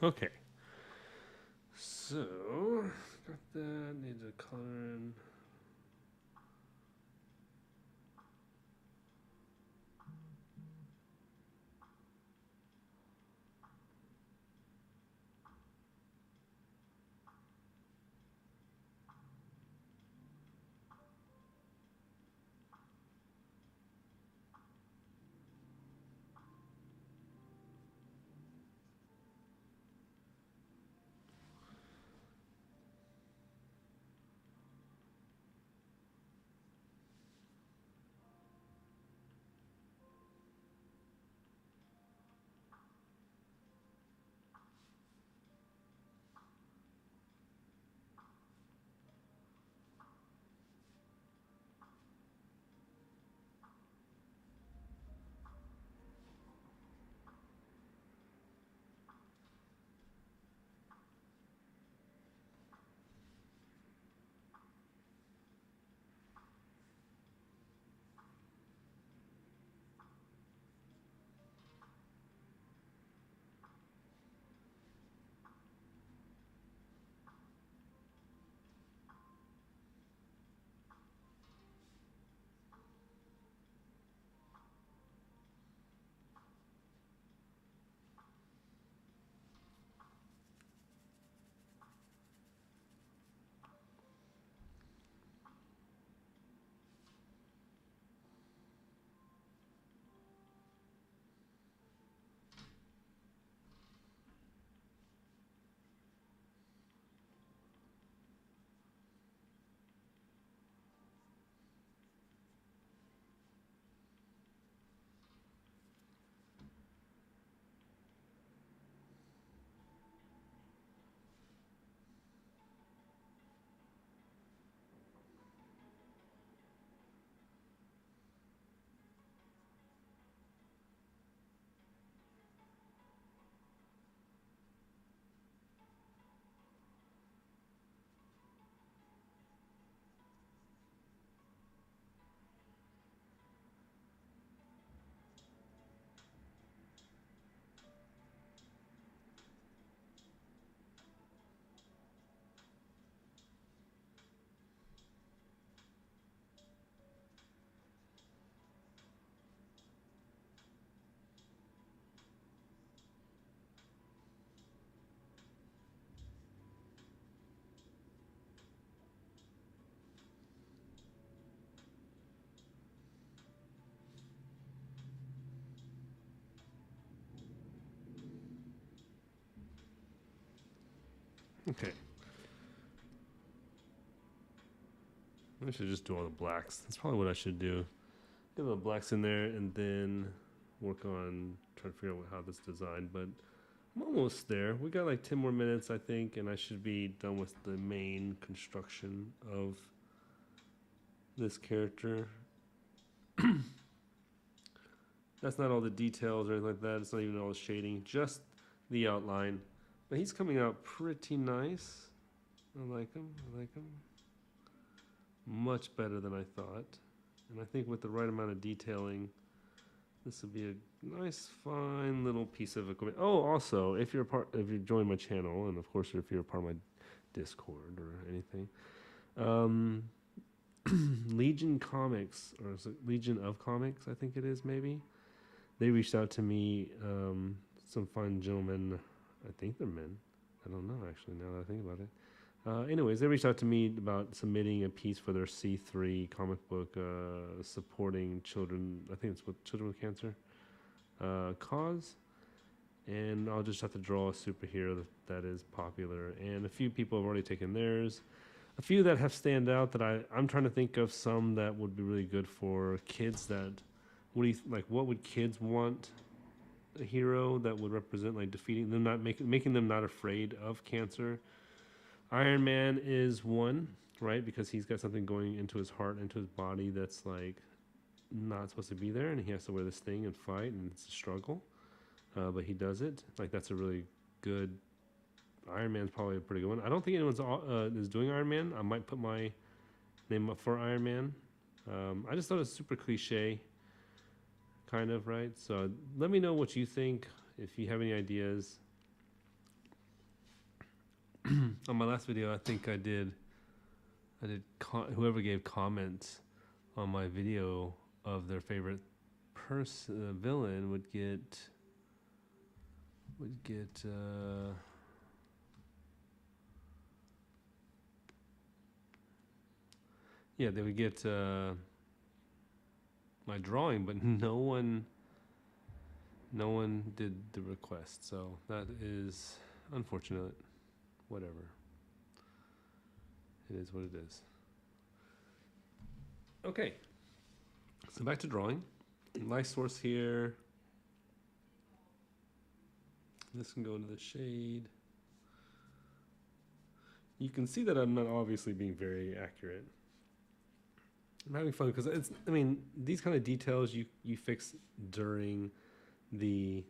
Okay. So, got that. Need to color in. Okay. I should just do all the blacks. That's probably what I should do. Get the blacks in there and then work on trying to figure out how this is designed. But I'm almost there. We got like 10 more minutes, I think, and I should be done with the main construction of this character. That's not all the details or anything like that. It's not even all the shading, just the outline. But he's coming out pretty nice. I like him. I like him. Much better than I thought. And I think with the right amount of detailing, this would be a nice, fine little piece of equipment. Oh, also, if you join my channel, and of course if you're a part of my Discord or anything, Legion Comics, or is it Legion of Comics, I think it is, maybe. They reached out to me, some fine gentlemen, I think they're men. I don't know, actually, now that I think about it. Anyways, they reached out to me about submitting a piece for their C3 comic book supporting children, I think it's with children with cancer cause. And I'll just have to draw a superhero that is popular. And a few people have already taken theirs. A few that have stand out that I'm trying to think of some that would be really good for kids that, what would kids want a hero that would represent, like defeating them, making them not afraid of cancer. Iron Man is one, right? Because he's got something going into his heart, into his body that's like not supposed to be there, and he has to wear this thing and fight, and it's a struggle. But he does it. Like, that's a really good. Iron Man's probably a pretty good one. I don't think anyone's is doing Iron Man. I might put my name up for Iron Man. I just thought it was super cliche, kind of, right? So let me know what you think. If you have any ideas. On my last video, I think I did whoever gave comments on my video of their favorite villain would get yeah, they would get my drawing, but no one did the request, so that is unfortunate. Whatever. It is what it is. Okay. So back to drawing. Light source here. This can go into the shade. You can see that I'm not obviously being very accurate. I'm having fun because these kind of details you fix during the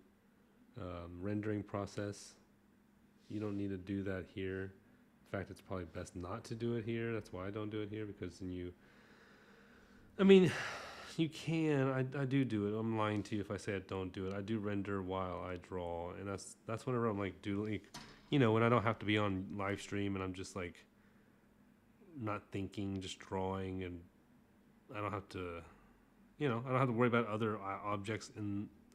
rendering process. You don't need to do that here. In fact, it's probably best not to do it here. That's why I don't do it here, because then you can. I do it. I'm lying to you if I say I don't do it. I do render while I draw, and that's whenever I'm like doodling. When I don't have to be on live stream and I'm just like not thinking, just drawing, and I don't have to, I don't have to worry about other objects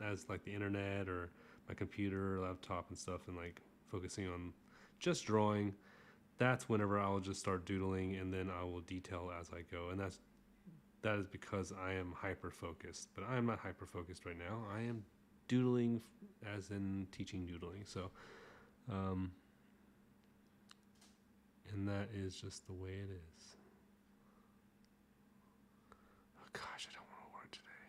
as like the internet or my computer or laptop and stuff, and like focusing on just drawing. That's whenever I'll just start doodling, and then I will detail as I go. And that is because I am hyper focused. But I am not hyper focused right now. I am doodling, as in teaching doodling. So, and that is just the way it is. Oh gosh, I don't want to work today.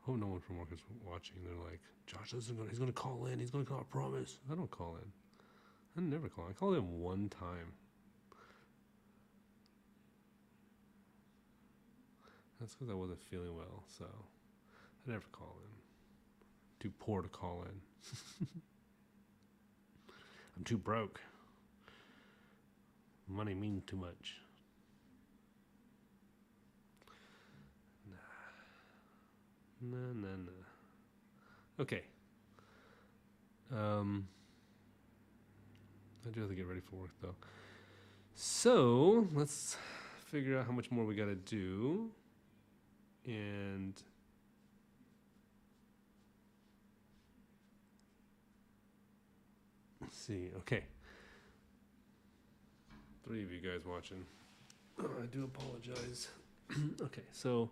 Hope no one from work is watching. They're like, Josh, he's going to call in. He's going to call, I promise. I don't call in. I never call in. I called in one time. That's because I wasn't feeling well, so I never call in. Too poor to call in. I'm too broke. Money means too much. Nah. Okay. I do have to get ready for work, though. So let's figure out how much more we got to do. And let's see. Okay. 3 of you guys watching. Oh, I do apologize. Okay, so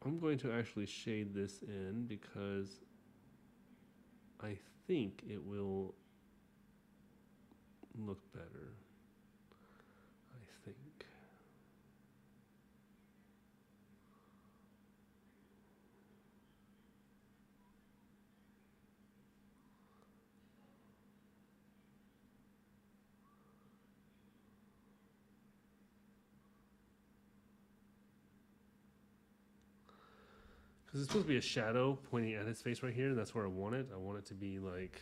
I'm going to actually shade this in because I think it will look better. I think. Because it's supposed to be a shadow pointing at his face right here, and that's where I want it. I want it to be like...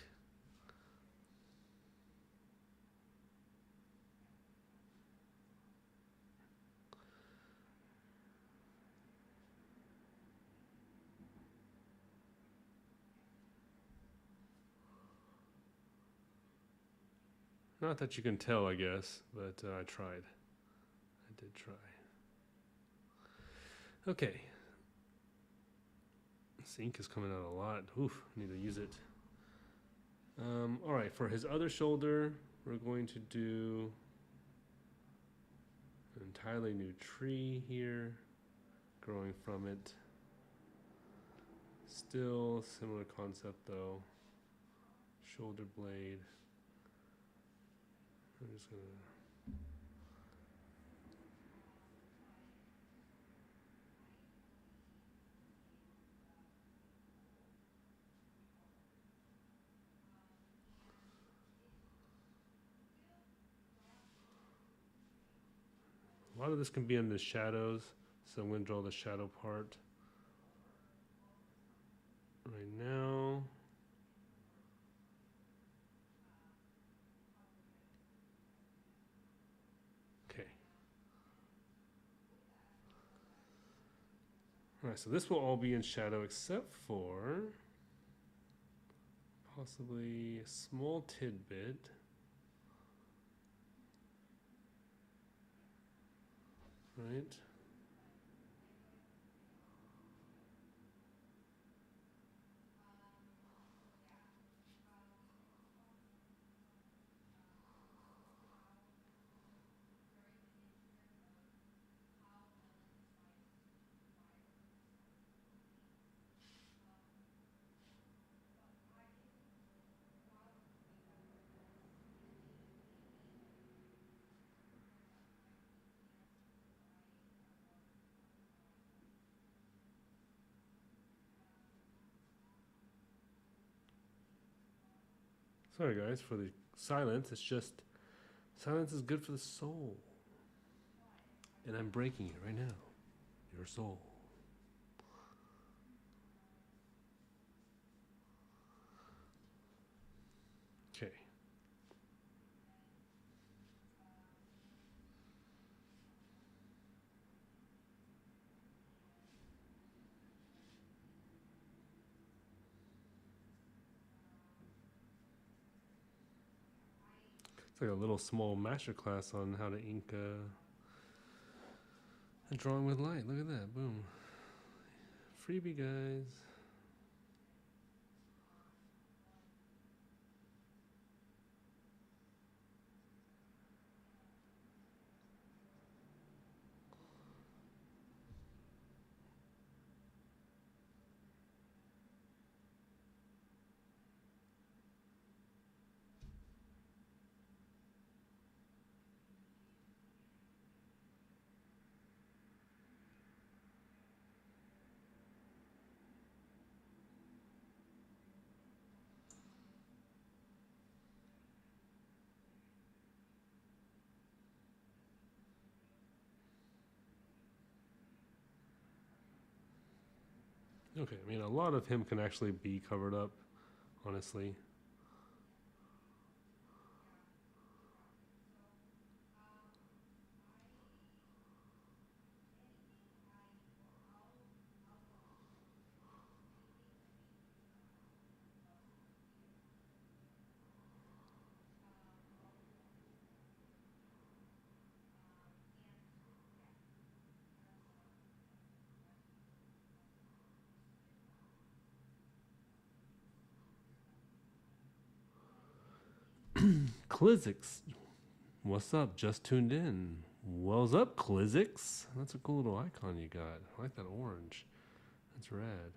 Not that you can tell, I guess, but I tried. I did try. Okay. This ink is coming out a lot. Oof, I need to use it. All right, for his other shoulder, we're going to do an entirely new tree here, growing from it. Still similar concept though. Shoulder blade. I'm just gonna... A lot of this can be in the shadows, so I'm going to draw the shadow part right now. Okay. All right, so this will all be in shadow except for possibly a small tidbit. Right. Sorry guys for the silence, it's just silence is good for the soul. And I'm breaking it right now. Your soul. Okay. It's like a little small masterclass on how to ink a drawing with light. Look at that, boom. Freebie, guys. Okay, I mean, a lot of him can actually be covered up, honestly. Klizzix, what's up? Just tuned in. Well's up, Klizzix. That's a cool little icon you got. I like that orange. That's rad.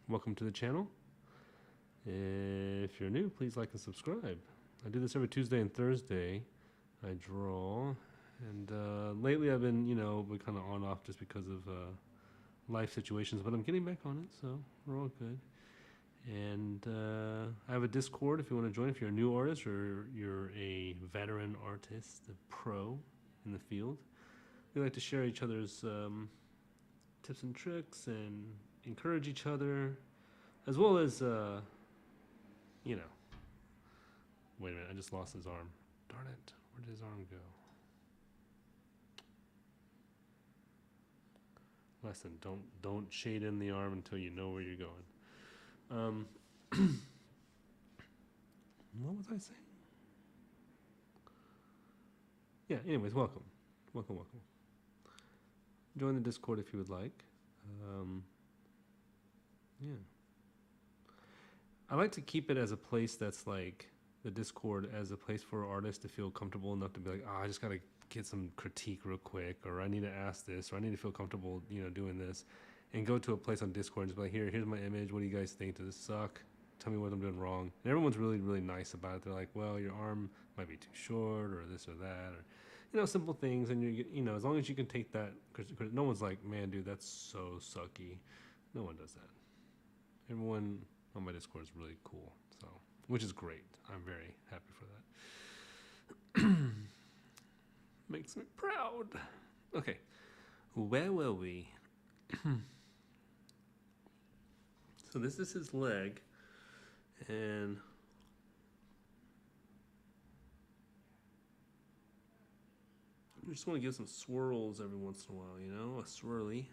Welcome to the channel. If you're new, please like and subscribe. I do this every Tuesday and Thursday. I draw, and lately I've been, we're kind of on off just because of life situations, but I'm getting back on it, so we're all good. And I have a Discord if you want to join, if you're a new artist or you're a veteran artist, a pro in the field. We like to share each other's tips and tricks and encourage each other, as well as, Wait a minute, I just lost his arm. Darn it, where did his arm go? Lesson, don't shade in the arm until you know where you're going. What was I saying? Yeah, anyways, welcome. Join the Discord if you would like. Yeah. I like to keep it as a place that's like the Discord as a place for artists to feel comfortable enough to be like, I just gotta get some critique real quick, or I need to ask this, or I need to feel comfortable, doing this, and go to a place on Discord and just be like, here's my image. What do you guys think? Does this suck? Tell me what I'm doing wrong. And everyone's really, really nice about it. They're like, well, your arm might be too short, or this or that, or simple things. And as long as you can take that, because no one's like, man, dude, that's so sucky. No one does that. Everyone on my Discord is really cool, so which is great. I'm very happy for that. Makes me proud. Okay, where were we? So this is his leg, and I just want to give some swirls every once in a while, a swirly.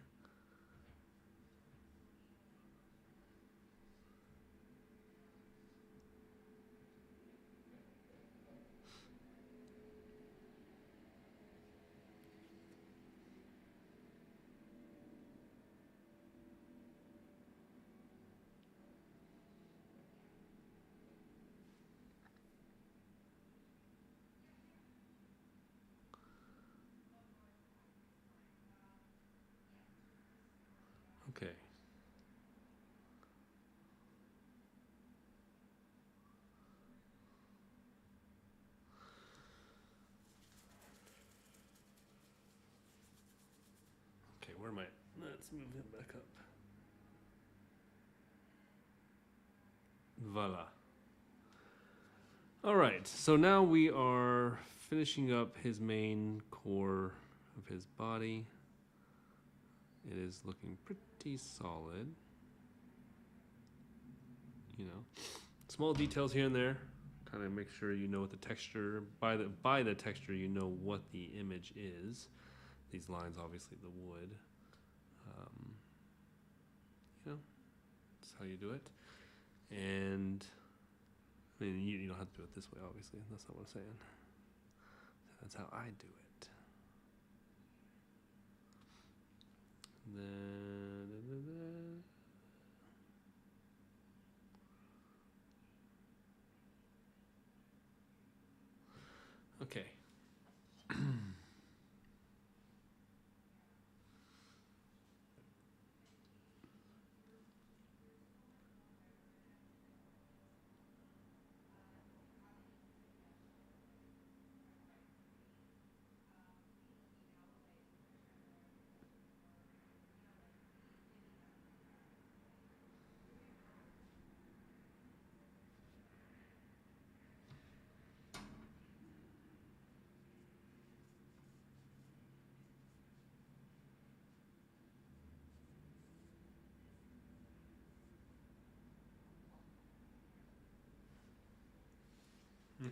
Okay. Okay, where am I? Let's move him back up. Voila. All right, so now we are finishing up his main core of his body. It is looking pretty solid. Small details here and there. Kind of make sure you know what the texture, by the texture, you know what the image is. These lines, obviously, the wood. That's how you do it. And I mean, you don't have to do it this way, obviously. That's not what I'm saying. That's how I do it. Okay.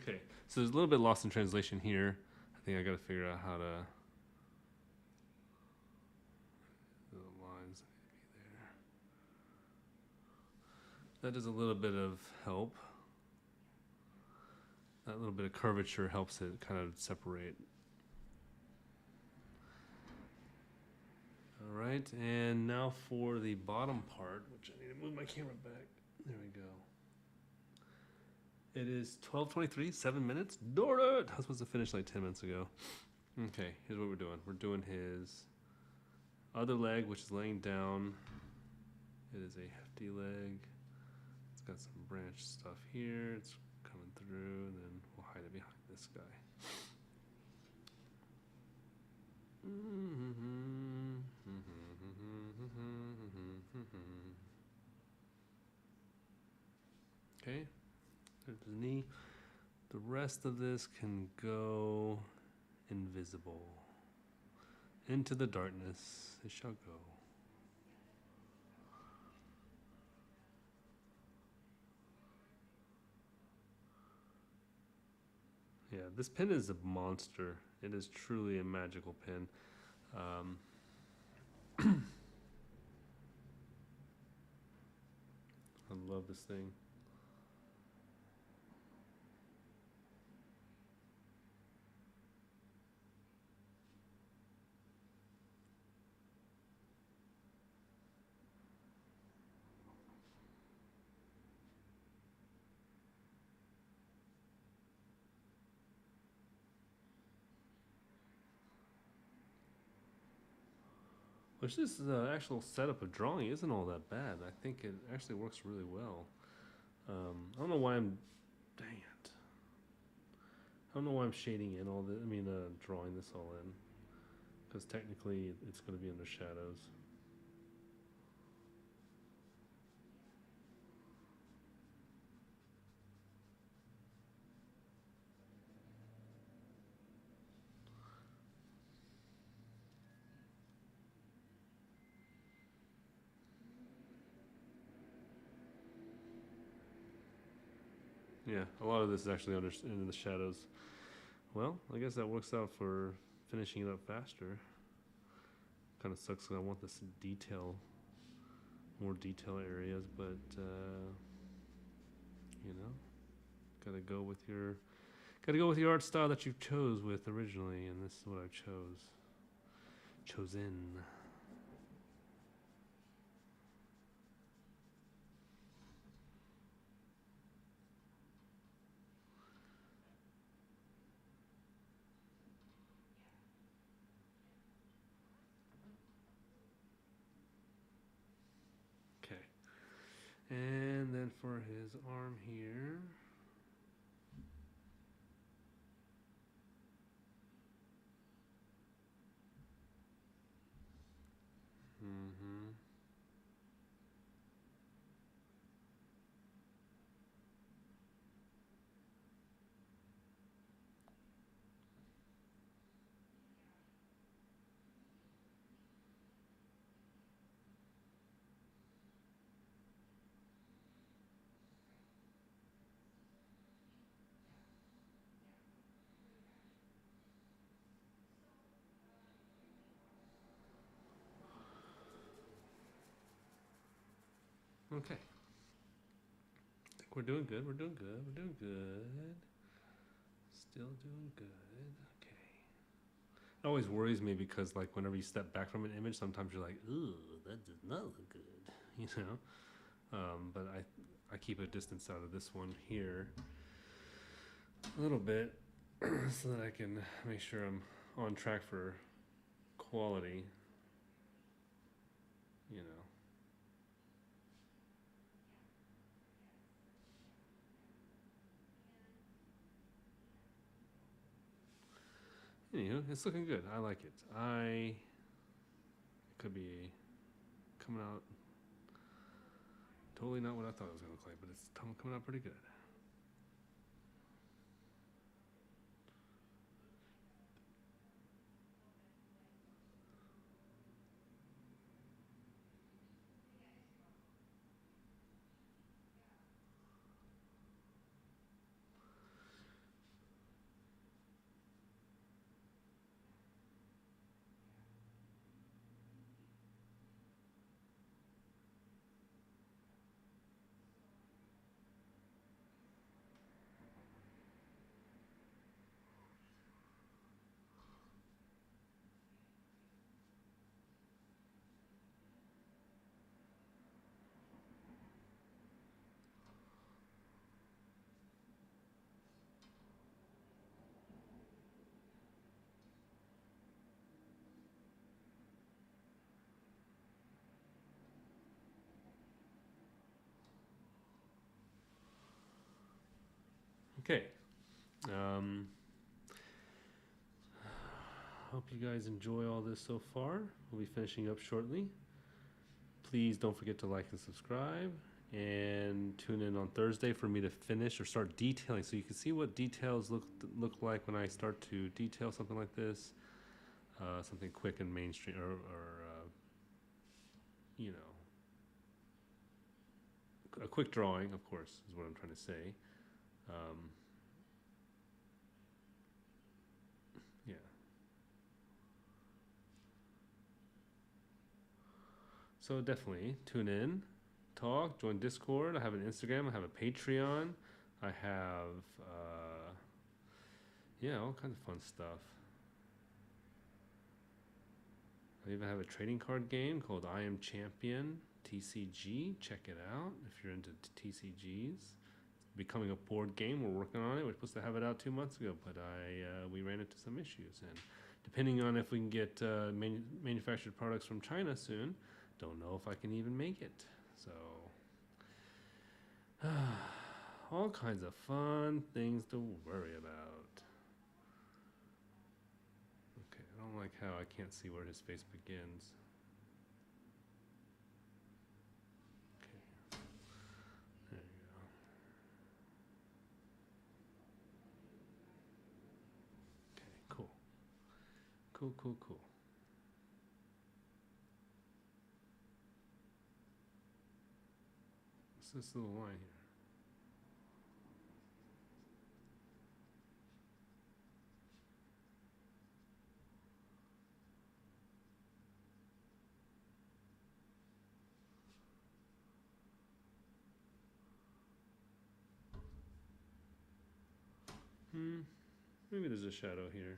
Okay, so there's a little bit lost in translation here. I think I got to figure out how to. The lines need to be there. That does a little bit of help. That little bit of curvature helps it kind of separate. All right, and now for the bottom part, which I need to move my camera back. There we go. It is 12:23, 7 minutes. Darn it! I was supposed to finish like 10 minutes ago. Okay, here's what we're doing. We're doing his other leg, which is laying down. It is a hefty leg. It's got some branch stuff here. It's coming through, and then we'll hide it behind this guy. Okay, there's the knee. The rest of this can go invisible. Into the darkness it shall go. Yeah, this pen is a monster. It is truly a magical pen. I love this thing. Which this actual setup of drawing isn't all that bad. I think it actually works really well. I don't know why I'm, dang it. I don't know why I'm shading in all this, drawing this all in. Because technically it's going to be under shadows. Yeah, a lot of this is actually in the shadows. Well, I guess that works out for finishing it up faster. Kind of sucks because I want this detail, more detail areas, but gotta go with your art style that you chose with originally, and this is what I've chosen. Okay. And then for his arm here. Okay. I think we're doing good. We're doing good. We're doing good. Still doing good. Okay. It always worries me because, like, whenever you step back from an image, sometimes you're like, "Ooh, that does not look good," you know. But I keep a distance out of this one here a little bit so that I can make sure I'm on track for quality. You know. Anywho, it's looking good. I like it. It could be coming out totally not what I thought it was going to look like, but it's coming out pretty good. Okay. Hope you guys enjoy all this so far. We'll be finishing up shortly. Please don't forget to like and subscribe, and tune in on Thursday for me to finish or start detailing, so you can see what details look like when I start to detail something like this, something quick and mainstream, or you know, a quick drawing, of course, is what I'm trying to say. Yeah. So definitely tune in, talk, join Discord. I have an Instagram. I have a Patreon. I have, yeah, all kinds of fun stuff. I even have a trading card game called I Am Champion TCG. Check it out if you're into TCGs. It's becoming a board game. We're working on it. We're supposed to have it out 2 months ago, but we ran into some issues. And depending on if we can get manufactured products from China soon, don't know if I can even make it. So, all kinds of fun things to worry about. Okay, I don't like how I can't see where his face begins. Okay, there you go. Okay, cool. Cool, cool, cool. What's this little line here? Maybe there's a shadow here.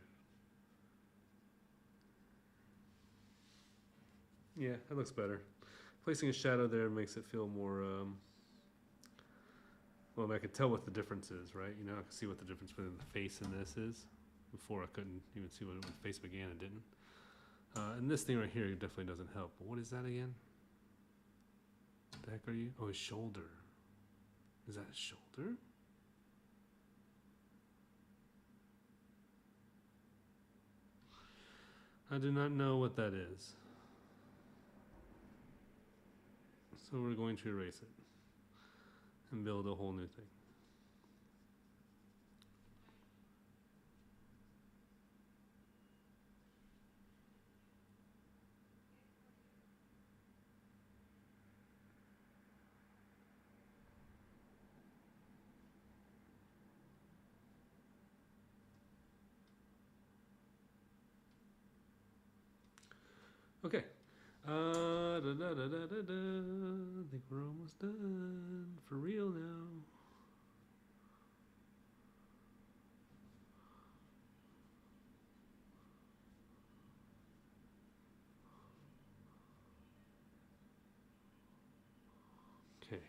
Yeah, that looks better. Placing a shadow there makes it feel more, well, I could tell what the difference is, right? You know, I can see what the difference between the face and this is. Before I couldn't even see when the face began, it didn't. And this thing right here definitely doesn't help. But what is that again? What the heck are you? Oh, his shoulder. Is that his shoulder? I do not know what that is. So we're going to erase it and build a whole new thing. Okay. I think we're almost done. For real now. Okay.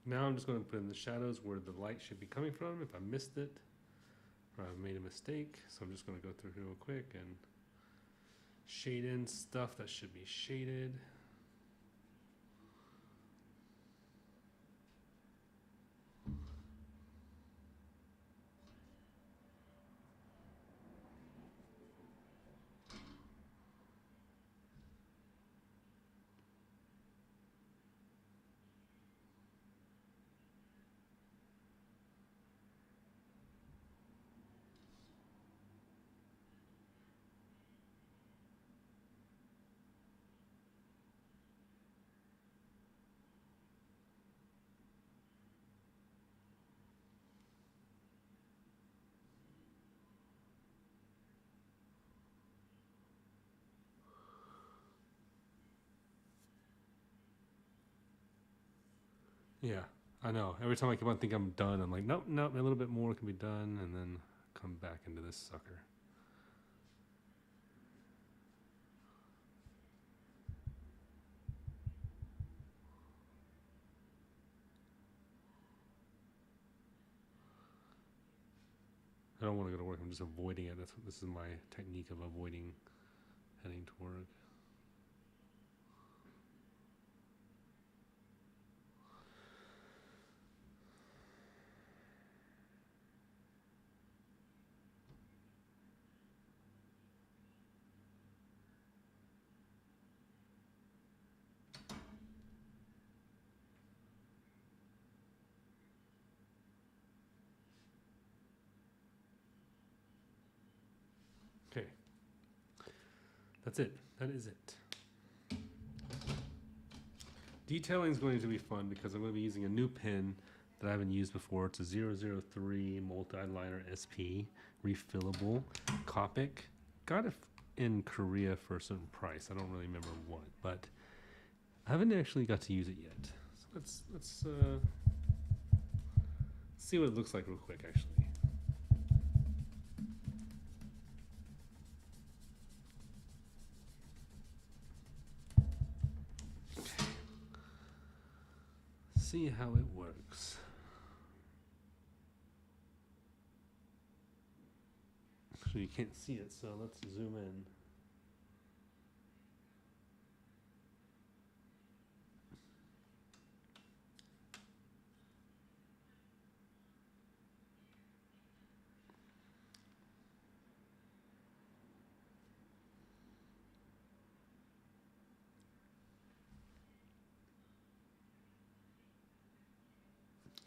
Now I'm just going to put in the shadows where the light should be coming from if I missed it or I've made a mistake. So I'm just going to go through here real quick and shade in stuff that should be shaded. Yeah, I know. Every time I keep on thinking I'm done, I'm like, nope, nope, a little bit more can be done, and then come back into this sucker. I don't want to go to work. I'm just avoiding it. This is my technique of avoiding heading to work. Okay. That's it. That is it. Detailing is going to be fun because I'm going to be using a new pen that I haven't used before. It's a 003 multi-liner SP, refillable, Copic. Got it in Korea for a certain price. I don't really remember what, but I haven't actually got to use it yet. So let's see what it looks like real quick, actually. See how it works. Actually, you can't see it, so let's zoom in.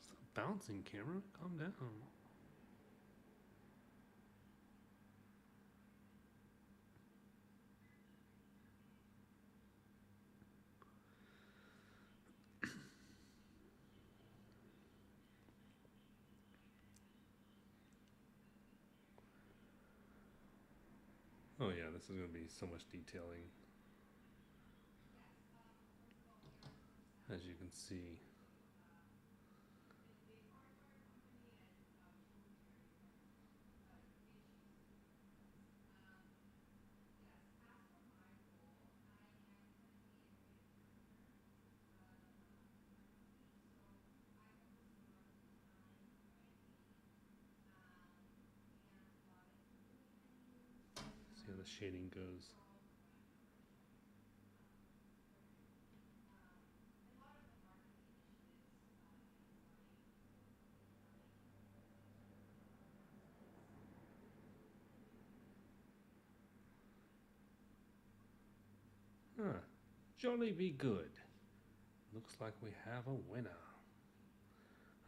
Stop bouncing, camera. Calm down. Oh yeah, this is going to be so much detailing, as you can see. See how the shading goes. Huh. Jolly be good. Looks like we have a winner.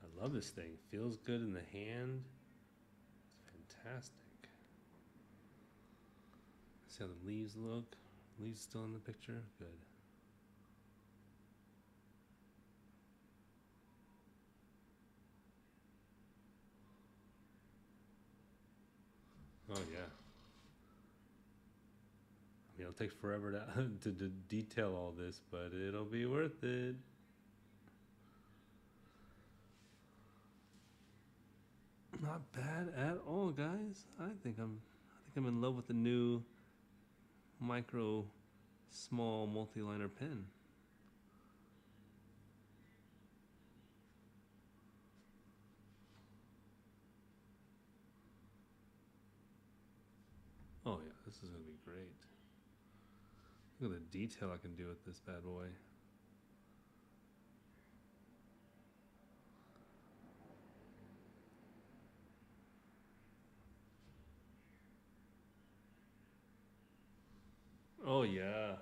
I love this thing. Feels good in the hand. It's fantastic. See how the leaves look? Leaves still in the picture? Good. Oh yeah. I mean, it'll take forever to detail all this, but it'll be worth it. Not bad at all, guys. I think I'm in love with the new micro small multi-liner pen. Oh yeah, this is gonna be great. Look at the detail I can do with this bad boy. Oh yeah.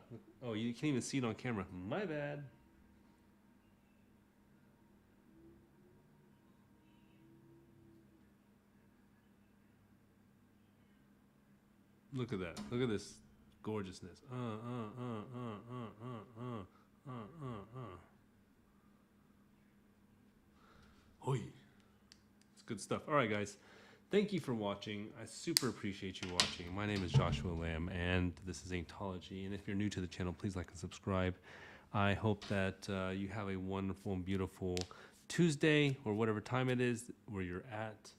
Oh, you can't even see it on camera. My bad. Look at that. Look at this gorgeousness. Hoi. It's good stuff. All right, guys. Thank you for watching. I super appreciate you watching. My name is Joshua Lamb, and this is Antology. And if you're new to the channel, please like and subscribe. I hope that you have a wonderful and beautiful Tuesday or whatever time it is where you're at.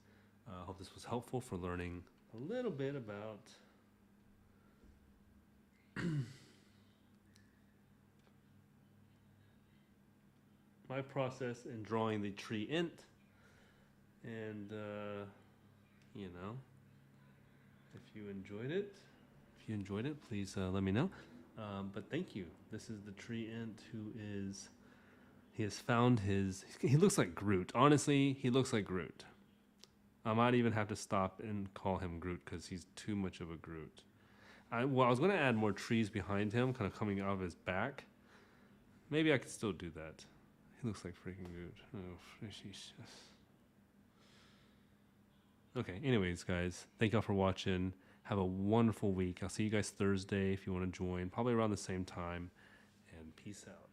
I hope this was helpful for learning a little bit about my process in drawing the Tree Ent. And, you know, if you enjoyed it, please let me know. But thank you. This is the Tree Ent he has found he looks like Groot. Honestly, he looks like Groot. I might even have to stop and call him Groot because he's too much of a Groot. I was going to add more trees behind him, kind of coming out of his back. Maybe I could still do that. He looks like freaking Groot. Oh, okay, anyways, guys, thank y'all for watching. Have a wonderful week. I'll see you guys Thursday if you want to join, probably around the same time. And peace out.